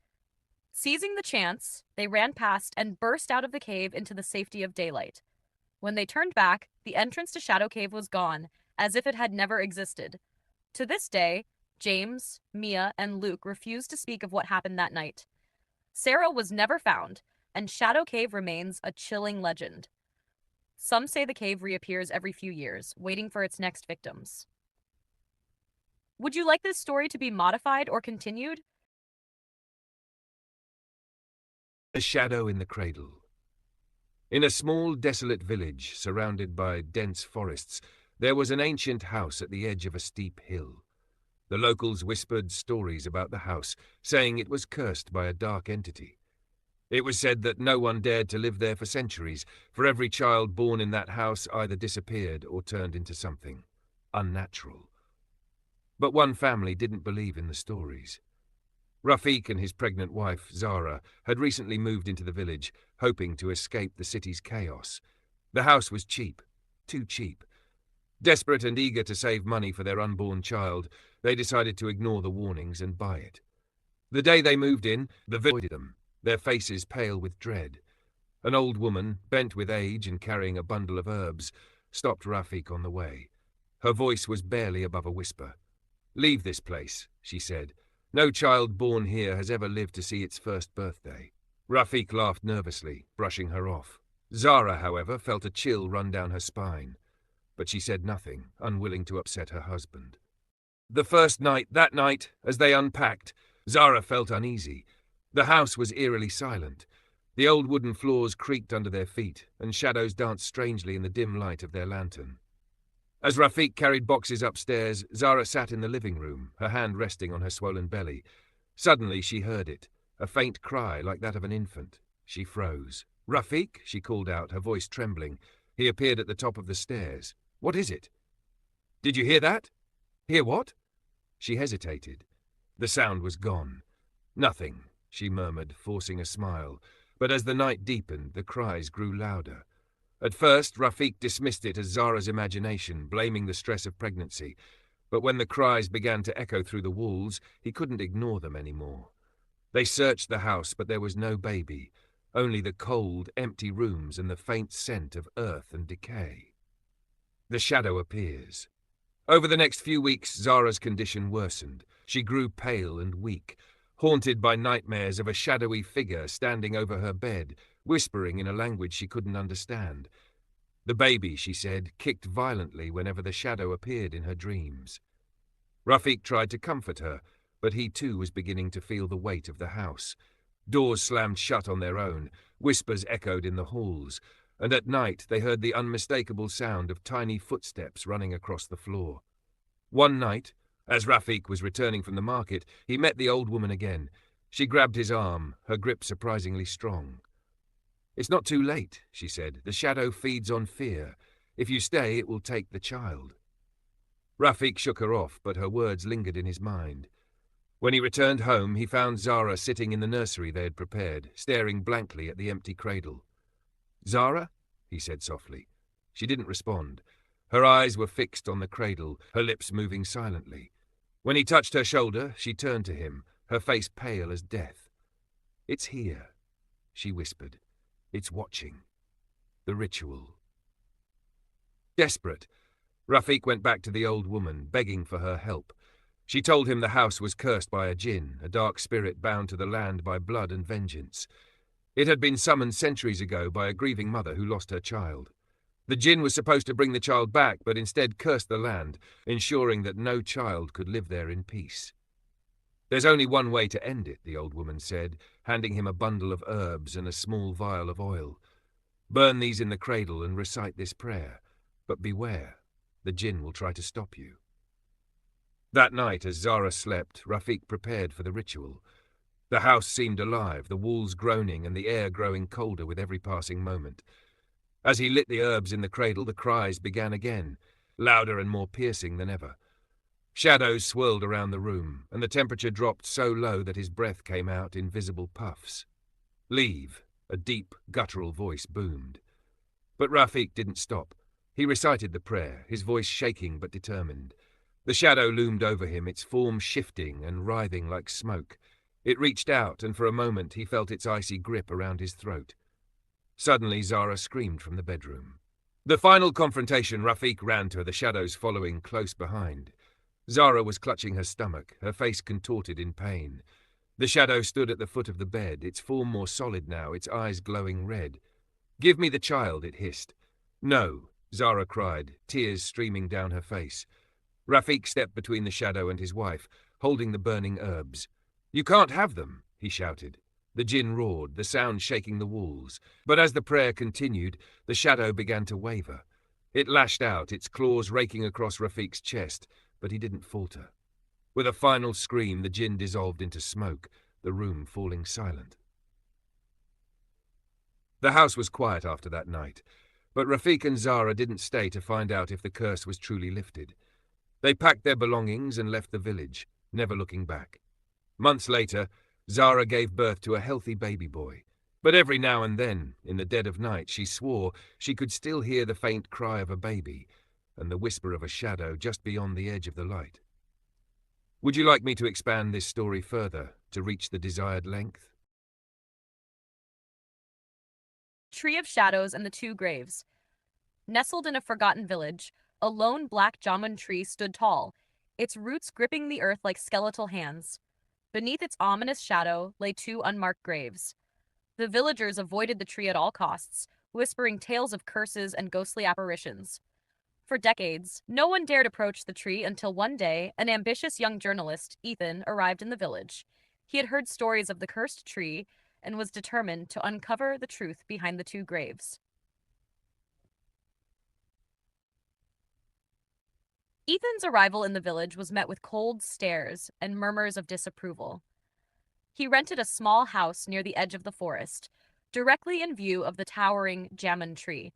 Seizing the chance, they ran past and burst out of the cave into the safety of daylight. When they turned back, the entrance to Shadow Cave was gone, as if it had never existed. To this day, James, Mia, and Luke refused to speak of what happened that night. Sarah was never found, and Shadow Cave remains a chilling legend. Some say the cave reappears every few years, waiting for its next victims. Would you like this story to be modified or continued? A shadow in the cradle. In a small, desolate village surrounded by dense forests, there was an ancient house at the edge of a steep hill. The locals whispered stories about the house, saying it was cursed by a dark entity. It was said that no one dared to live there for centuries, for every child born in that house either disappeared or turned into something unnatural. But one family didn't believe in the stories. Rafiq and his pregnant wife, Zara, had recently moved into the village, hoping to escape the city's chaos. The house was cheap, too cheap. Desperate and eager to save money for their unborn child, they decided to ignore the warnings and buy it. The day they moved in, the village avoided them, their faces pale with dread. An old woman, bent with age and carrying a bundle of herbs, stopped Rafiq on the way. Her voice was barely above a whisper. "Leave this place," she said. "No child born here has ever lived to see its first birthday." Rafiq laughed nervously, brushing her off. Zara, however, felt a chill run down her spine. But she said nothing, unwilling to upset her husband. That night, as they unpacked, Zara felt uneasy. The house was eerily silent. The old wooden floors creaked under their feet, and shadows danced strangely in the dim light of their lantern. As Rafiq carried boxes upstairs, Zara sat in the living room, her hand resting on her swollen belly. Suddenly she heard it, a faint cry like that of an infant. She froze. "Rafiq," she called out, her voice trembling. He appeared at the top of the stairs. "What is it?" "Did you hear that?" "Hear what?" She hesitated. The sound was gone. "Nothing," she murmured, forcing a smile. But as the night deepened, the cries grew louder. At first, Rafiq dismissed it as Zara's imagination, blaming the stress of pregnancy. But when the cries began to echo through the walls, he couldn't ignore them anymore. They searched the house, but there was no baby, only the cold, empty rooms and the faint scent of earth and decay. The shadow appears. Over the next few weeks, Zara's condition worsened. She grew pale and weak, haunted by nightmares of a shadowy figure standing over her bed, whispering in a language she couldn't understand. The baby, she said, kicked violently whenever the shadow appeared in her dreams. Rafiq tried to comfort her, but he too was beginning to feel the weight of the house. Doors slammed shut on their own, whispers echoed in the halls, and at night they heard the unmistakable sound of tiny footsteps running across the floor. One night, as Rafiq was returning from the market, he met the old woman again. She grabbed his arm, her grip surprisingly strong. "It's not too late," she said. "The shadow feeds on fear. If you stay, it will take the child." Rafiq shook her off, but her words lingered in his mind. When he returned home, he found Zara sitting in the nursery they had prepared, staring blankly at the empty cradle. "Zara?" he said softly. She didn't respond. Her eyes were fixed on the cradle, her lips moving silently. When he touched her shoulder, she turned to him, her face pale as death. "It's here," she whispered. "It's watching. The ritual." Desperate, Rafiq went back to the old woman, begging for her help. She told him the house was cursed by a jinn, a dark spirit bound to the land by blood and vengeance. It had been summoned centuries ago by a grieving mother who lost her child. The jinn was supposed to bring the child back, but instead cursed the land, ensuring that no child could live there in peace. "There's only one way to end it," the old woman said, handing him a bundle of herbs and a small vial of oil. "Burn these in the cradle and recite this prayer. But beware, the jinn will try to stop you." That night, as Zara slept, Rafiq prepared for the ritual. The house seemed alive, the walls groaning and the air growing colder with every passing moment. As he lit the herbs in the cradle, the cries began again, louder and more piercing than ever. Shadows swirled around the room, and the temperature dropped so low that his breath came out in visible puffs. "Leave," a deep, guttural voice boomed. But Rafiq didn't stop. He recited the prayer, his voice shaking but determined. The shadow loomed over him, its form shifting and writhing like smoke. It reached out, and for a moment he felt its icy grip around his throat. Suddenly Zara screamed from the bedroom. The final confrontation, Rafiq ran to her, the shadows following close behind. Zara was clutching her stomach, her face contorted in pain. The shadow stood at the foot of the bed, its form more solid now, its eyes glowing red. "Give me the child," it hissed. "No," Zara cried, tears streaming down her face. Rafiq stepped between the shadow and his wife, holding the burning herbs. "You can't have them," he shouted. The jinn roared, the sound shaking the walls. But as the prayer continued, the shadow began to waver. It lashed out, its claws raking across Rafiq's chest, but he didn't falter. With a final scream, the jinn dissolved into smoke, the room falling silent. The house was quiet after that night, but Rafiq and Zara didn't stay to find out if the curse was truly lifted. They packed their belongings and left the village, never looking back. Months later, Zara gave birth to a healthy baby boy. But every now and then, in the dead of night, she swore she could still hear the faint cry of a baby and the whisper of a shadow just beyond the edge of the light. Would you like me to expand this story further to reach the desired length? Tree of Shadows and the Two Graves. Nestled in a forgotten village, a lone black jamun tree stood tall, its roots gripping the earth like skeletal hands. Beneath its ominous shadow lay two unmarked graves. The villagers avoided the tree at all costs, whispering tales of curses and ghostly apparitions. For decades, no one dared approach the tree until one day, an ambitious young journalist, Ethan, arrived in the village. He had heard stories of the cursed tree and was determined to uncover the truth behind the two graves. Ethan's arrival in the village was met with cold stares and murmurs of disapproval. He rented a small house near the edge of the forest, directly in view of the towering jamun tree.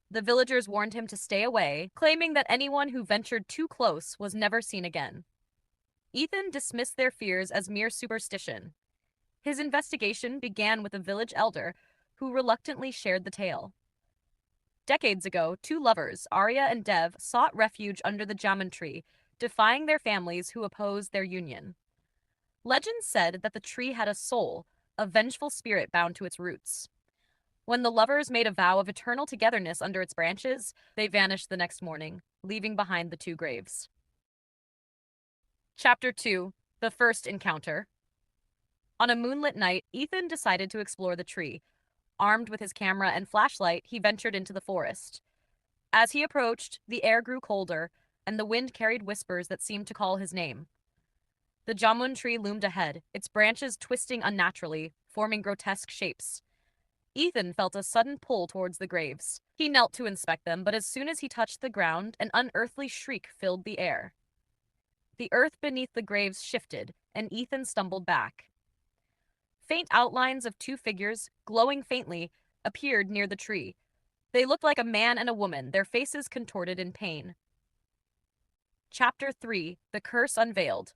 The villagers warned him to stay away, claiming that anyone who ventured too close was never seen again. Ethan dismissed their fears as mere superstition. His investigation began with a village elder who reluctantly shared the tale. Decades ago, two lovers, Arya and Dev, sought refuge under the jamun tree, defying their families who opposed their union. Legend said that the tree had a soul, a vengeful spirit bound to its roots. When the lovers made a vow of eternal togetherness under its branches, they vanished the next morning, leaving behind the two graves. Chapter 2: The First Encounter. On a moonlit night, Ethan decided to explore the tree. Armed with his camera and flashlight, he ventured into the forest. As he approached, the air grew colder, and the wind carried whispers that seemed to call his name. The jamun tree loomed ahead, its branches twisting unnaturally, forming grotesque shapes. Ethan felt a sudden pull towards the graves. He knelt to inspect them, but as soon as he touched the ground, an unearthly shriek filled the air. The earth beneath the graves shifted, and Ethan stumbled back. Faint outlines of two figures, glowing faintly, appeared near the tree. They looked like a man and a woman, their faces contorted in pain. Chapter 3: The Curse Unveiled.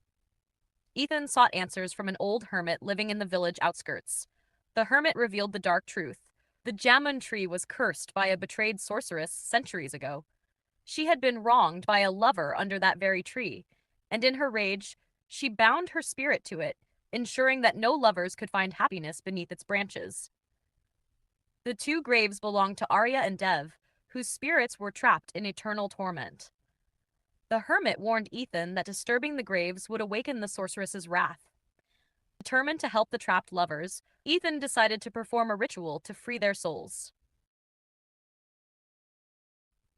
Ethan sought answers from an old hermit living in the village outskirts. The hermit revealed the dark truth. The jamun tree was cursed by a betrayed sorceress centuries ago. She had been wronged by a lover under that very tree, and in her rage, she bound her spirit to it, ensuring that no lovers could find happiness beneath its branches. The two graves belonged to Arya and Dev, whose spirits were trapped in eternal torment. The hermit warned Ethan that disturbing the graves would awaken the sorceress's wrath. Determined to help the trapped lovers, Ethan decided to perform a ritual to free their souls.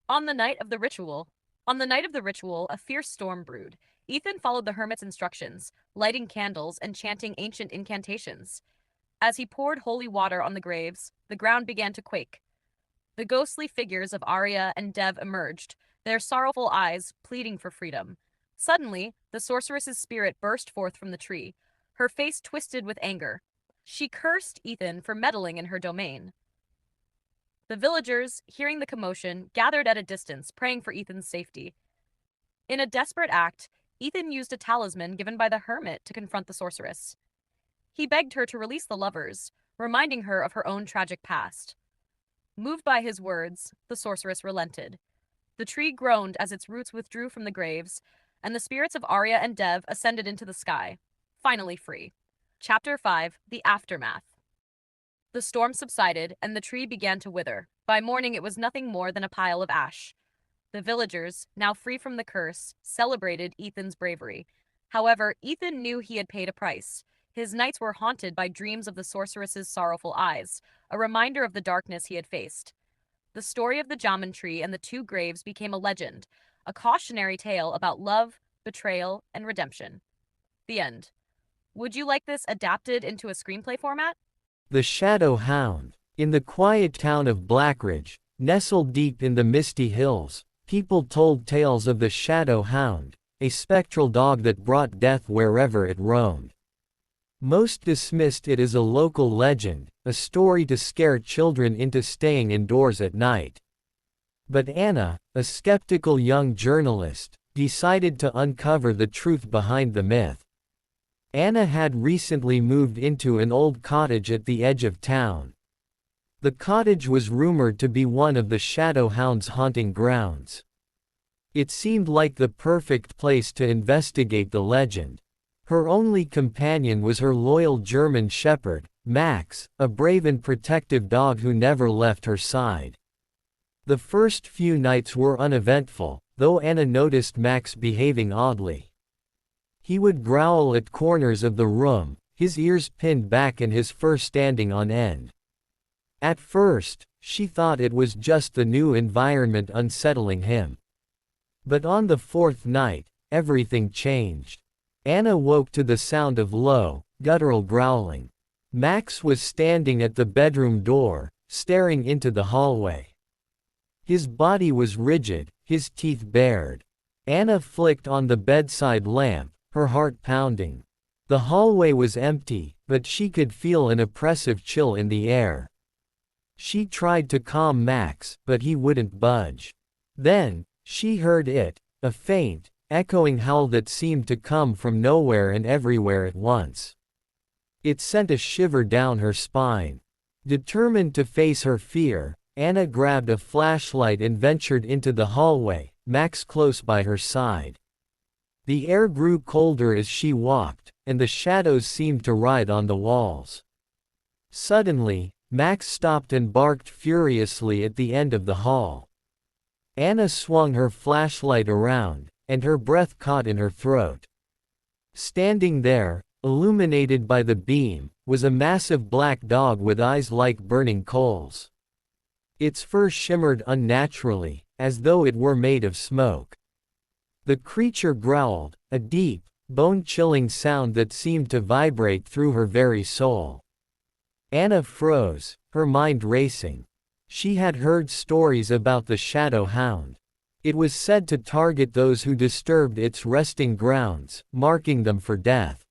On the night of the ritual, a fierce storm brewed. Ethan followed the hermit's instructions, lighting candles and chanting ancient incantations. As he poured holy water on the graves, the ground began to quake. The ghostly figures of Arya and Dev emerged, their sorrowful eyes pleading for freedom. Suddenly, the sorceress's spirit burst forth from the tree, her face twisted with anger. She cursed Ethan for meddling in her domain. The villagers, hearing the commotion, gathered at a distance, praying for Ethan's safety. In a desperate act, Ethan used a talisman given by the hermit to confront the sorceress. He begged her to release the lovers, reminding her of her own tragic past. Moved by his words, the sorceress relented. The tree groaned as its roots withdrew from the graves, and the spirits of Arya and Dev ascended into the sky, finally free. Chapter 5: The Aftermath. The storm subsided, and the tree began to wither. By morning it was nothing more than a pile of ash. The villagers, now free from the curse, celebrated Ethan's bravery. However, Ethan knew he had paid a price. His nights were haunted by dreams of the sorceress's sorrowful eyes, a reminder of the darkness he had faced. The story of the jamun tree and the two graves became a legend, a cautionary tale about love, betrayal, and redemption. The end. Would you like this adapted into a screenplay format? The Shadow Hound. In the quiet town of Blackridge, nestled deep in the misty hills, people told tales of the Shadow Hound, a spectral dog that brought death wherever it roamed. Most dismissed it as a local legend, a story to scare children into staying indoors at night. But Anna, a skeptical young journalist, decided to uncover the truth behind the myth. Anna had recently moved into an old cottage at the edge of town. The cottage was rumored to be one of the shadow hound's haunting grounds. It seemed like the perfect place to investigate the legend. Her only companion was her loyal German shepherd, Max, a brave and protective dog who never left her side. The first few nights were uneventful, though Anna noticed Max behaving oddly. He would growl at corners of the room, his ears pinned back and his fur standing on end. At first, she thought it was just the new environment unsettling him. But on the fourth night, everything changed. Anna woke to the sound of low, guttural growling. Max was standing at the bedroom door, staring into the hallway. His body was rigid, his teeth bared. Anna flicked on the bedside lamp, her heart pounding. The hallway was empty, but she could feel an oppressive chill in the air. She tried to calm Max, but he wouldn't budge. Then, she heard it, a faint, echoing howl that seemed to come from nowhere and everywhere at once. It sent a shiver down her spine. Determined to face her fear, Anna grabbed a flashlight and ventured into the hallway, Max close by her side. The air grew colder as she walked, and the shadows seemed to writhe on the walls. Suddenly, Max stopped and barked furiously at the end of the hall. Anna swung her flashlight around, and her breath caught in her throat. Standing there, illuminated by the beam, was a massive black dog with eyes like burning coals. Its fur shimmered unnaturally, as though it were made of smoke. The creature growled, a deep, bone-chilling sound that seemed to vibrate through her very soul. Anna froze, her mind racing. She had heard stories about the shadow hound. It was said to target those who disturbed its resting grounds, marking them for death.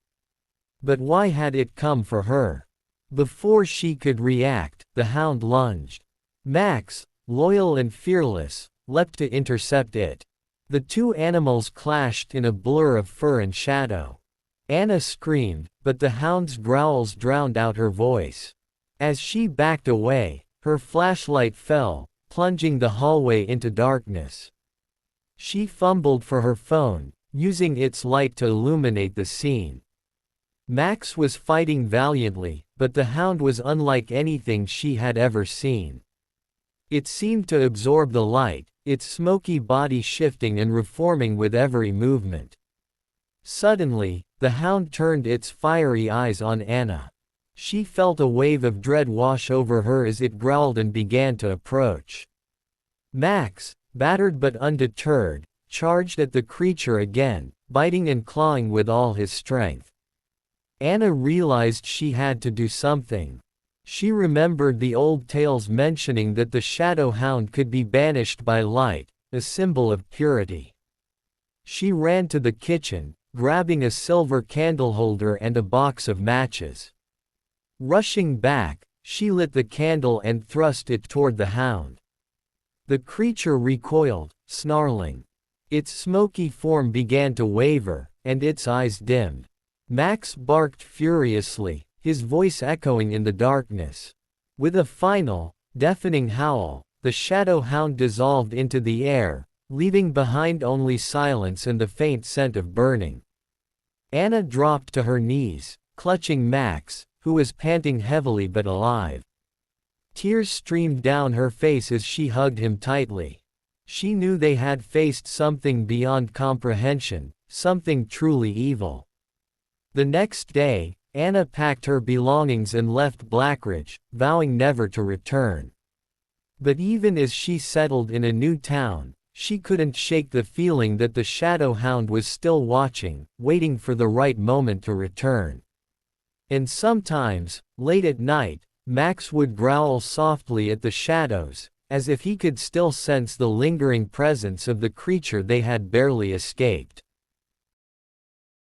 But why had it come for her? Before she could react, the hound lunged. Max, loyal and fearless, leapt to intercept it. The two animals clashed in a blur of fur and shadow. Anna screamed, but the hound's growls drowned out her voice. As she backed away, her flashlight fell, plunging the hallway into darkness. She fumbled for her phone, using its light to illuminate the scene. Max was fighting valiantly, but the hound was unlike anything she had ever seen. It seemed to absorb the light, its smoky body shifting and reforming with every movement. Suddenly, the hound turned its fiery eyes on Anna. She felt a wave of dread wash over her as it growled and began to approach. Max, battered but undeterred, charged at the creature again, biting and clawing with all his strength. Anna realized she had to do something. She remembered the old tales mentioning that the shadow hound could be banished by light, a symbol of purity. She ran to the kitchen, grabbing a silver candle holder and a box of matches. Rushing back, she lit the candle and thrust it toward the hound. The creature recoiled, snarling. Its smoky form began to waver, and its eyes dimmed. Max barked furiously, his voice echoing in the darkness. With a final, deafening howl, the shadow hound dissolved into the air, leaving behind only silence and the faint scent of burning. Anna dropped to her knees, clutching Max, who was panting heavily but alive. Tears streamed down her face as she hugged him tightly. She knew they had faced something beyond comprehension, something truly evil. The next day, Anna packed her belongings and left Blackridge, vowing never to return. But even as she settled in a new town, she couldn't shake the feeling that the shadow hound was still watching, waiting for the right moment to return. And sometimes, late at night, Max would growl softly at the shadows, as if he could still sense the lingering presence of the creature they had barely escaped.